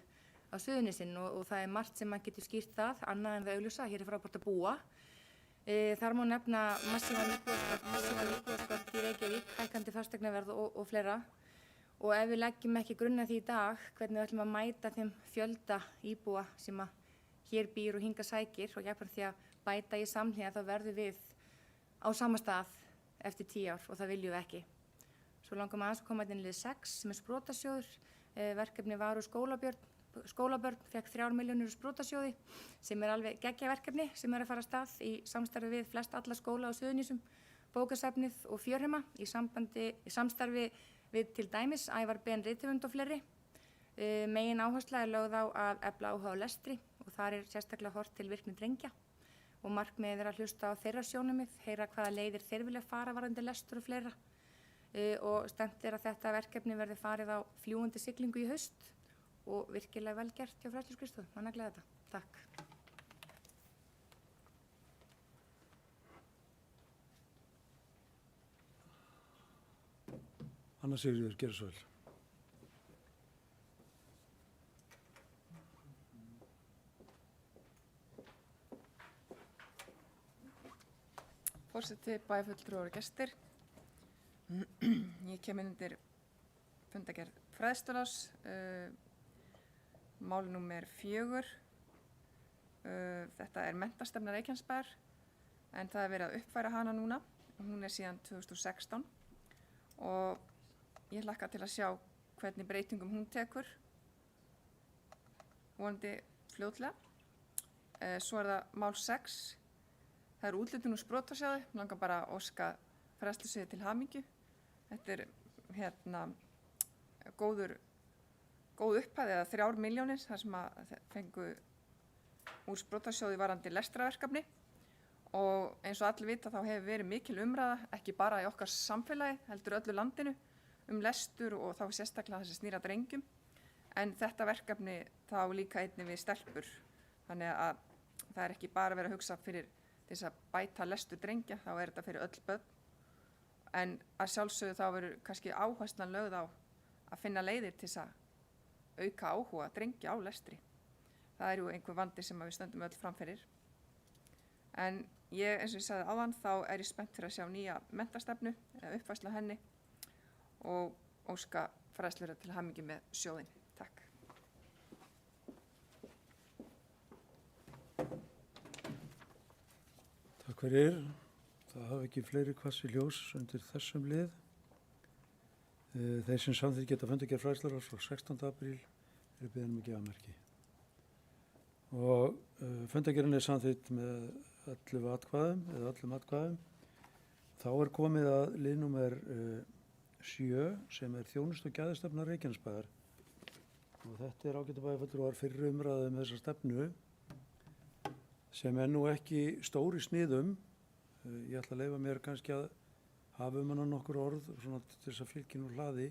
á Suðurnesin og það er margt sem maður getur skýrt það, annað en það augljósa, hér er frábært að búa. Þar má nefna massívan íbúðaskort í Reykjavík, hækkandi fasteignaverð og fleira. Og ef við leggjum ekki grunn að því í dag, hvernig við ætlum að mæta þeim fjölda íbúa sem að hér býr og hinga sækir og jafnframt því að bæta í samhliða, þá verðum við á sama stað eftir 10 ár og það viljum við ekki. Svo langar maður að koma inn í lið 6 sem er sprotasjóður. Verkefni var úr skólabörn, fekk 3 milljónir úr sprotasjóði sem er alveg geggjaverkefni sem er að fara af stað í samstarfi við flest alla skóla á Suðurnesjum, bókasafnið og Fjörheima í samstarfi við til dæmis Ævar Ben rithöfund og fleiri. Megin áhersla er lögð á að efla áhuga á lestri og þar er sérstaklega horft til virkni drengja og markmiðið er að hlusta á þeirra sjónarmið, heyra hvaða leiðir þeir vilja fara varðandi lestur og fleira. Og stefnt er að þetta verkefni verði farið á fljúgandi siglingu í haust og virkilega vel gert hjá Fræðsluskrifstofu. Manna gleða þetta. Takk. Anna Sigríður Gersvöld. Forseti, bæjarfulltrúar og gestir. Ég kem inn undir fundargerð fræðsluráðs, mál númer 4. Þetta er menntastefna Reykjanesbæjar en það er verið að uppfæra hana núna. Hún er síðan 2016 og ég hlakka til að sjá hvernig breytingum hún tekur, vonandi fljótlega. Svo er það mál 6. Það er úthlutun úr sprotasjóði, langar bara að óska fræðslusviði til hamingju. Þetta er góð upphæð eða 3 milljónir þar sem að fengu úr sprotasjóði varandi lestrarverkefni og eins og allir vita þá hefur verið mikil umræða, ekki bara í okkar samfélagi, heldur öllu landinu lestur og þá sérstaklega þessi snýra drengjum. En þetta verkefni þá líka einnig við stelpur, þannig að það er ekki bara verið að hugsa fyrir þess að bæta lestur drengja, þá er þetta fyrir öll börn. En að sjálfsögðu þá verður kannski áherslan lögð á að finna leiðir til þess að auka áhuga drengja á lestri. Það er jú einhver vandi sem við stöndum öll framfyrir. En ég, eins og ég sagði áðan, þá er ég spennt fyrir að sjá nýja menntastefnu eða uppfærslu á henni og óska fræðslura til hamingju með sjóðinn. Takk. Takk fyrir. Það hafa ekki fleiri kvassi ljós undir þessum lið. Þeir sem samþykkja fundargerð fræðsluráðs frá 16. apríl eru beðin um að gefa merki. Og fundargerðin er samþykkt með 11 atkvæðum eða öllum atkvæðum. Þá er komið að lið númer 7 sem er þjónustu- og gæðastefna Reykjanesbæjar og þetta ágætu bæjarfulltrúar fyrir umræðu með þessa stefnu sem nú ekki stóri sniðum. Ég ætla að leyfa mér kannski að hafa hana nokkur orð svona til þess að fylgja úr hlaði,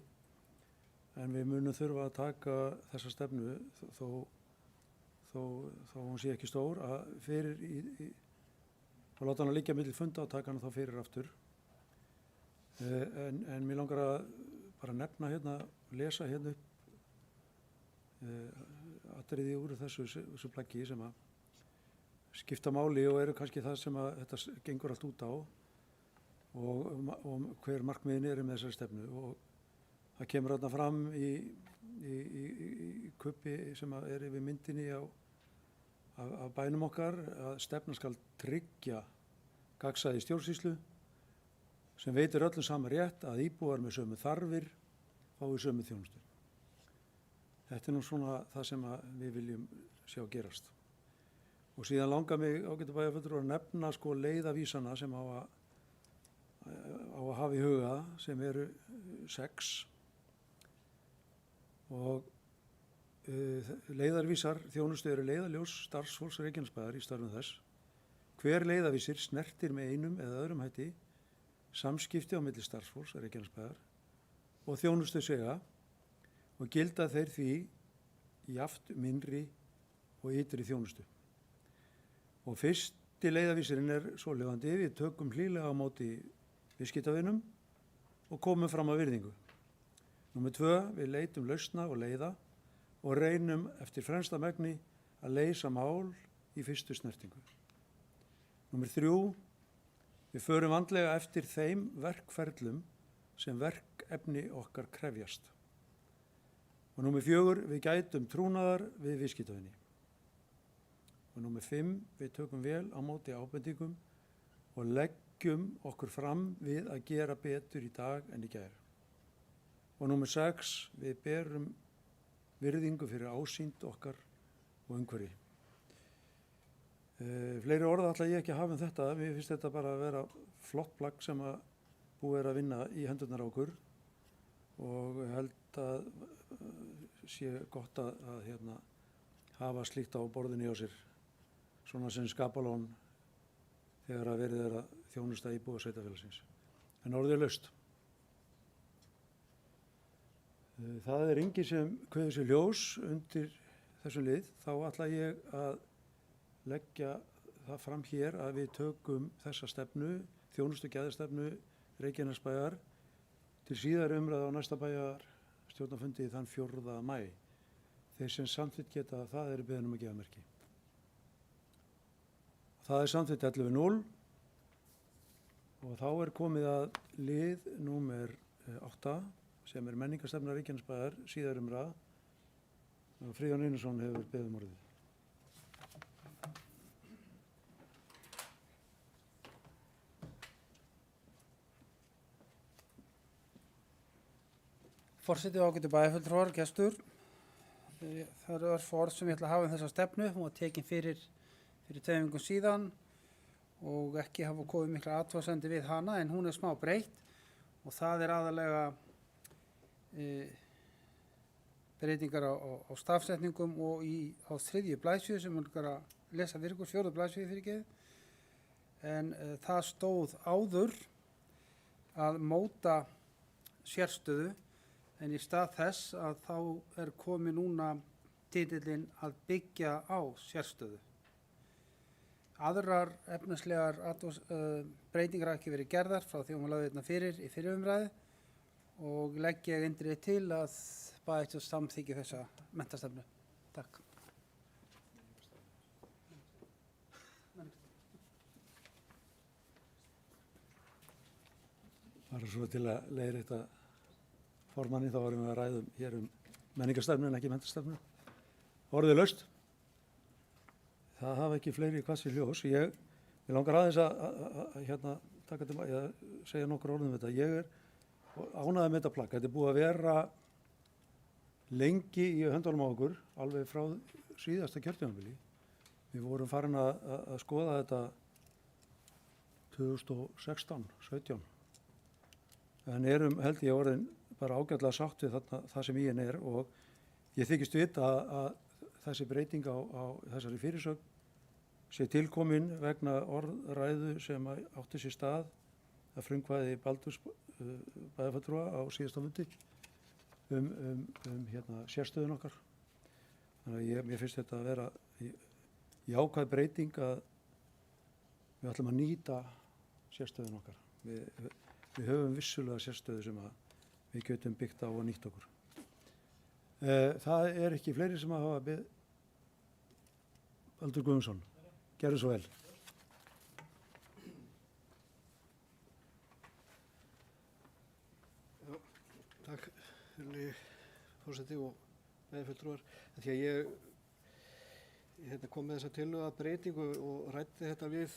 en við munum þurfa að taka þessa stefnu þó hún sé ekki stór að fyrir og láta hana liggja milli funda og taka hana þá fyrir aftur. En mér langar að bara nefna hérna, lesa hérna upp atriði úr þessu plaggi sem að skipta máli og eru kannski það sem að þetta gengur allt út á og hver markmiðin eru með þessari stefnu. Og það kemur þarna fram í kuppi sem að er yfir myndinni af bænum okkar að stefnan skal tryggja gagnsæi stjórnsýslu sem veitir öllum sama rétt að íbúar með sömu þarfir fái sömu þjónustu. Þetta nú svona það sem við viljum sjá gerast. Og síðan langar mig ágætu bæjarfulltrúar að nefna sko leiðavísana sem á að hafa í huga sem eru 6 og leiðarvísar þjónustu eru leiðaljós starfsfólks Reykjanesbæjar í starfum þess. Hver leiðavísir snertir með einum eða öðrum hætti samskipti á milli starfsfólks Reykjanesbæjar og þjónustu svega og gilda þeir því jafnt minnri og ytri þjónustu. Og fyrsti leiðavísirinn er svohljóðandi: við tökum hlýlega á móti viðskiptavinum og komum fram að virðingu. Númer 2, við leitum lausna og leiða og reynum eftir fremsta megni að leysa mál í fyrstu snertingu. Númer 3, við förum vandlega eftir þeim verkferlum sem verkefni okkar krefjast. Og númer 4, við gætum trúnaðar við viðskiptavini. Og númer 5, við tökum vel á móti ábendingum og leggjum okkur fram við að gera betur í dag en í gær. Og númer 6, við berum virðingu fyrir ásýnd okkar og umhverfi. Fleiri orða ætla ég ekki að hafa um þetta. Mér finnst þetta bara að vera flott plagg sem að búið að vinna í hendurnar á okkur og held að sé gott að hafa slíkt á borðinni á sér, svona sem skapalón þegar að verið að þjónusta íbúa sveitarfélagsins. En orðið er laust. Það er enginn sem kveður sér ljós undir þessum lið. Þá ætla ég að leggja það fram hér að við tökum þessa stefnu, þjónustu gæðastefnu Reykjanesbæjar, til síðar umræðu á næsta bæjarstjórnarfundi þann 4. maí. Þeir sem samþykkt geta það eru beðin að gefa merki. Það er samþykkt 11.0 og þá er komið að lið númer 8 sem er menningarstefna Reykjanesbæjar, síðar umræða. Friðjón Einarsson hefur beðið orðið. Forseti og ágætu bæjarfulltrúar, gestur. Það eru örfá orð sem ég ætla að hafa um þessa stefnu. Hún var tekin fyrir 2 vikum síðan og ekki hafa komið mikla athugasemdir við hana, en hún er smá breytt og það er aðalega breytingar á stafsetningum og á 3. blaðsíðu sem hún er að lesa fyrir ykkur, 4. blaðsíðu fyrirgefið. En það stóð áður að móta sérstöðu, en í stað þess að þá er komið núna titillinn að byggja á sérstöðu. Aðrar efnislegar breytingar hafa ekki verið gerðar frá því hún lagði þetta fyrir í fyrri umræðu og legg ég eindregið til að bæjarstjórn samþykki þessa menntastefnu. Takk. Bara svo til að leiðrétta formanni, þá varum við að ræða hér menningarstefnu en ekki menntastefnu. Orðið laust. Það hafa ekki fleiri hvassir ljós. Ég langar aðeins að taka til að segja nokkur orðum þetta. Ég er ánægður með þetta plagg. Þetta er búið að vera lengi í höndunum á okkur, alveg frá síðasta kjörtímabili. Við vorum farin að skoða þetta 2016, 17. En erum, held ég, orðin bara ágætlega sátt við það sem í henni er og Ég þykist vita að þessi breyting á þessari fyrirsögn sé tilkomin vegna orðræðu sem átti sér stað að frumkvæði Baldurs bæjarfulltrúa á síðasta fundi sérstöðun okkar. Þannig að mér finnst þetta að vera jákvæð breyting að við ætlum að nýta sérstöðun okkar. Við höfum vissulega sérstöðu sem að við getum byggt á og nýtt okkur. Það er ekki fleiri sem að hafa beðið. Baldur Guðmundsson, gerðu svo vel. Takk, fórseti og meðfulltrúar. Því að ég kom með þessa tillögu að breytingu og ræddi þetta við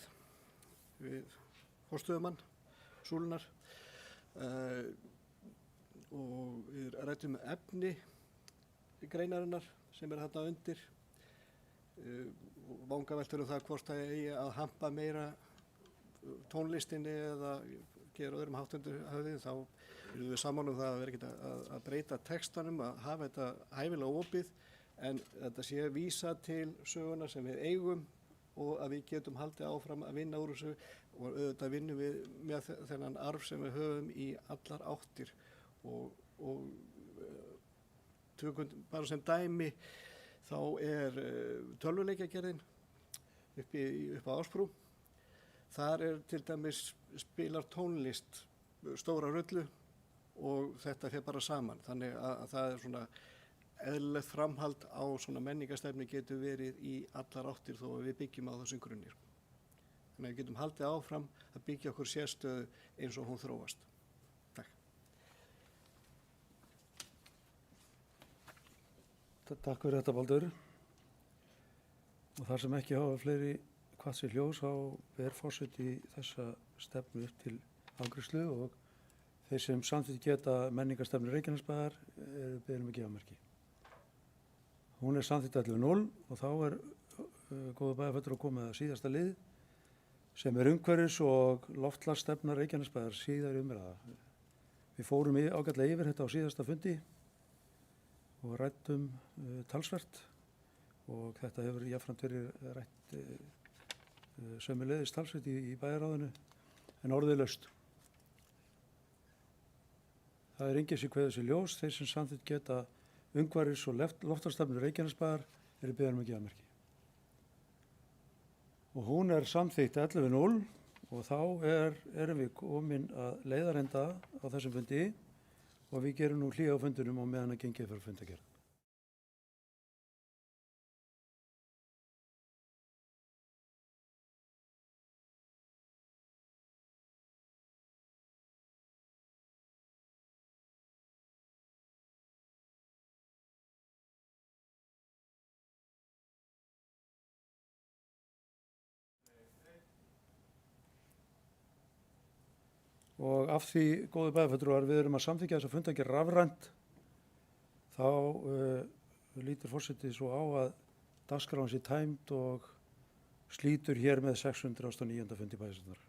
forstöðumann Súlunnar og við ræddum efni greinarinnar sem er þarna undir. Vangaveltur það hvort það eigi að hampa meira tónlistinni eða gera öðrum háttundur höfðið, þá erum við saman það að vera ekkert að breyta textanum, að hafa þetta hæfilega opið, en þetta sé vísa til söguna sem við eigum og að við getum haldið áfram að vinna úr þessu og auðvitað vinnum við með þennan arf sem við höfum í allar áttir og tökum bara sem dæmi þá er tölvuleikjagerðin upp á Ásbrú. Þar er til dæmis spilar tónlist stóra rullu og þetta fer bara saman. Þannig að það er svona eðlilegt framhald á svona menningarstefnu getur verið í allar áttir þó að við byggjum á þessum grunnir. Þannig að við getum haldið áfram að byggja okkur sérstöðu eins og hún þróast. Takk. Takk fyrir þetta, Baldur. Og þar sem ekki hafa fleiri hvað sér ljós á ber forseti þessa stefnu upp til afgreiðslu og þeir sem samþykkt geta menningarstefnu Reykjanesbæjar eru beðin að gefa merki. Hún er samþykkt 11.0 og þá er góður bæjarfulltrúi að koma að síðasta lið sem er umhverfis og loftslagsstefna Reykjanesbæjar síðar umræða. Við fórum ágætlega yfir þetta á síðasta fundi og ræddum talsvert og þetta hefur jafnframt verið rætt sömuleiðis talsvert í bæjarráðinu en orðið laust. Það er enginn sem kveður sér ljós, þeir sem samþykkt geta umhverfis og loftslagsstefnu Reykjanesbæjar eru beðin að gefa merki. Og hún er samþykkt 11.0 og þá erum við komin að leiðarenda á þessum fundi og við gerum nú hlé á fundunum og meðan að gengið fyrir fundagerð. Og af því, góðu bæjarfulltrúar, við erum að samþykkja þess að fundagerð rafrænt, þá lítur forseti svo á að dagskráin sé tæmd og slítur hér með 609. fundi bæjarstjórnar.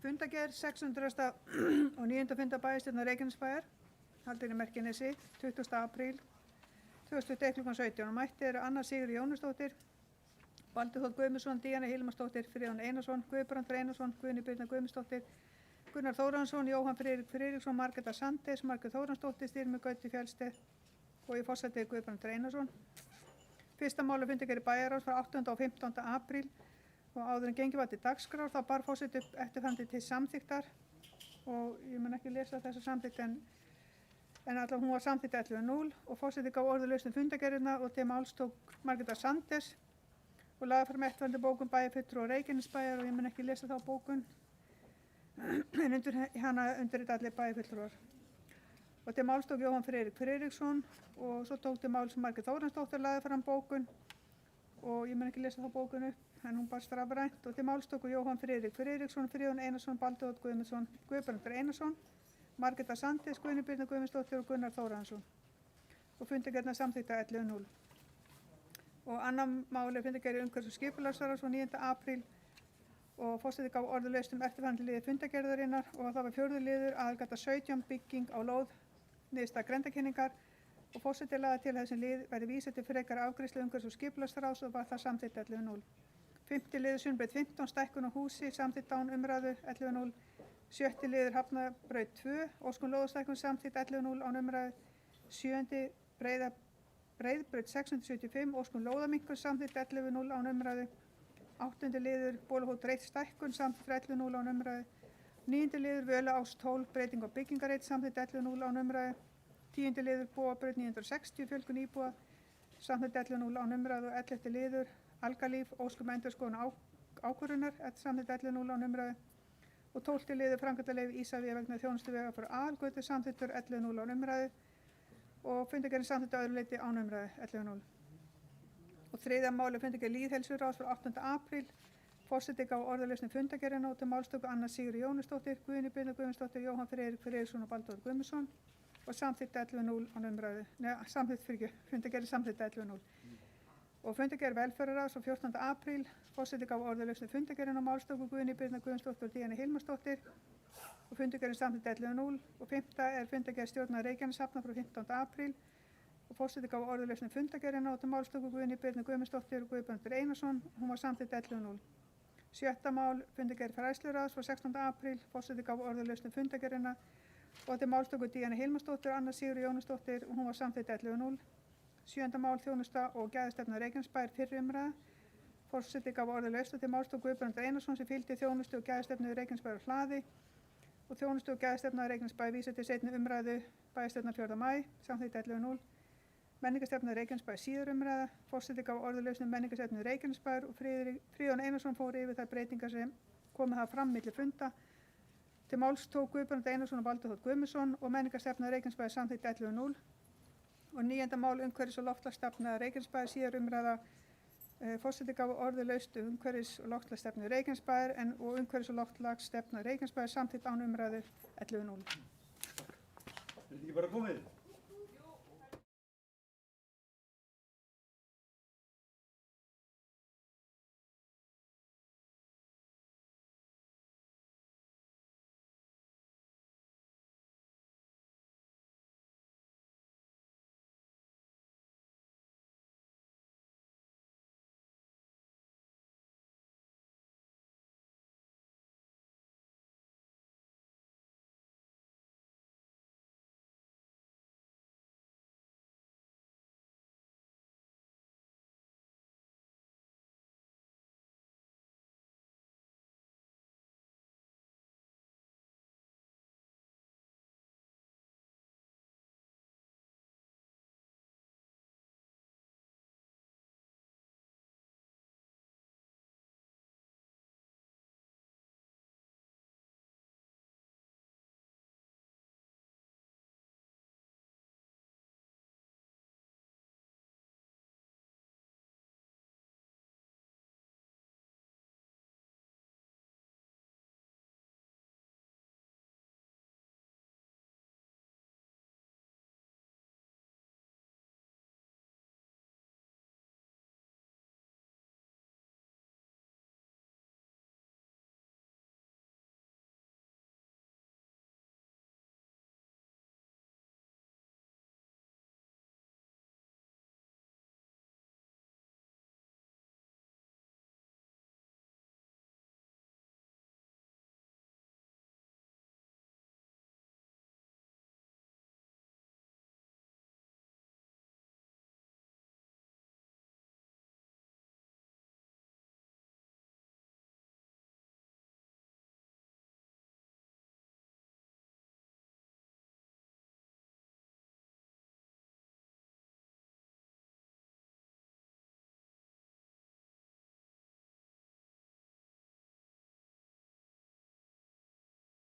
Fundagerð 600. og 9. funda bæjarstjórnar Reykjanesbæjar, haldin í Merkinesi, 20. apríl 2021 kl. 17. Mætti eru Anna Sigríður Jónasdóttir, Baldur Þór Guðmundsson, Díana Hilmarsdóttir, Friðjón Einarsson, Guðbrandur Einarsson, Guðni Birna Guðmundsdóttir, Gunnar Þóransson, Jóhann Friðrik Friðriksson, Margreta Sandes, Margrét Þóransdóttir, Styrmi Gauti Fjálsteð og í forsæti Guðbrandur Einarsson. Fyrsta máli fundagerð bæjarráðs frá 8. og 15. apríl og áður en gengið var til dagskrár þá bar forseti upp eftirfarandi til samþykktar og ég mun ekki lesa þessa samþykkt en allavega hún var samþykkt 11.0 og forseti gaf orðalaust fundagerðina og til máls tók Margreta Sandes og lagði fram eftirfarandi bókun bæjarfulltrúa Reykjanesbæjar og ég mun ekki lesa þá bókun en undir hana undirrita allir bæjarfulltrúar. Og til máls tók Jóhann Friðrik Friðriksson og svo tók til máls Margrét Þóransdóttir lagði fram bókun og ég mun ekki lesa þá bókun upp en hún barst rafrænt og til máls tóku Jóhann Friðrik Friðriksson, Friðjón Einarsson, Baldur Þór Guðmundsson, Guðbrandur Einarsson, Margreta Sandes, Guðni Birna Guðmundsdóttir og Gunnar Þóransson og fundagerðina samþykkta 11.0. Og annar máli fundagerði umhverfis- og skipulagsráðs frá 9. apríl og forseti gaf orðalaust eftirfarandi liði fundagerðarinnar og það var 4. liður aðalgata 17 bygging á lóð niðurstaða grenndarkynningar og forseti lagði til að þessum lið verði vísað til frekara afgreiðslu umhverfis- og skipulagsráðs og var það samþykkt 11.0. 5. liður Sunnubraut 15 stækkun á húsi samþykkt án umræðu 11.0. 7. liður Hafnarbraut 2 óskun lóðastækkun samþykkt 11.0 án umræðu. 7. Breiðbraut 675 óskun lóðaminkur samþykkt 11.0 án umræðu. 8. liður Bolahótt 1 stækkun samþykkt 11.0 án umræðu. 9. liður Völuás 12 breyting á byggingarreit samþykkt 11.0 án umræðu. 10. liður Bóabraut 960 fjölgun íbúa samþykkt 11.0 án umræðu og 11. liður Algalíf óskum endurskoðun ákvörðunar samþykkt 11.0 án umræðu og 12. liður framkvæmdaleyfi Ísavía vegna þjónustuvega fyrir aðalgötu samþykktur 11.0 án umræðu og fundagerðin samþykkt að öðru leyti án umræðu 11.0. Og 3. máli fundagerð lýðheilsuráðs frá 8. apríl. Forseti gaf orðalausn fundagerðina og til málstöku Anna Sigríður Jónasdóttir, Guðni Birna Guðmundsdóttir, Jóhann Friðrik Friðriksson og Baldur Þór Guðmundsson og samþykkt 11.0 án umræðu. Fundagerðin samþykkt 11.0. Og fundagerð velferðarráðs frá 14. apríl. Forseti gaf orðalausn fundagerðina og málstöku Guðni Birna Guðmundsdóttir og Díana Hilmarsdóttir og fundagerðin samþykkt 11.0. Og 5. er fundagerð stjórnar Reykjaneshafnar frá 15. apríl og forseti gaf orðalausn fundagerðina og til málstöku Guðni Birna Guðmundsdóttir og Guðbrandur Einarsson. Hún var samþykkt 11.0. 7. mál fundagerð fræðsluráðs frá 16. apríl. Forseti gaf orðalausn fundagerðina og til málstöku Díana Hilmarsdóttir og Anna Sigríður Jónasdóttir og hún var samþykkt 11.0. 7. mál þjónusta og gæðastefna Reykjanesbæjar fyrri umræða. Forseti gaf orðalaust til málstók Guðbrandur Einarsson sem fylgdi þjónustu og gæðastefnu Reykjanesbæjar á hlaði og þjónustu og gæðastefna Reykjanesbæjar vísað til seinni umræðu bæjarstjórnar 4. maí samþykkt 11.0. Menningarstefna Reykjanesbæjar síðar umræða. Forseti gaf orðalaust menningarstefnu Reykjanesbæjar og Friðjón Einarsson fór yfir þær breytingar sem komið hafa fram milli funda. Til máls tók Guðbrandur Einarsson og Baldur Þór Guðmundsson og menningarstefna Reykjanesbæjar samþykkt 11.0. Og 9. mál umhverfis- og loftslagsstefna Reykjanesbæjar síðar umræða. Forseti gaf orðalaust umhverfis- og loftslagsstefnu Reykjanesbæjar og umhverfis- og loftslagsstefna Reykjanesbæjar samþykkt án umræðu 11.0. Er þetta ekki bara komið?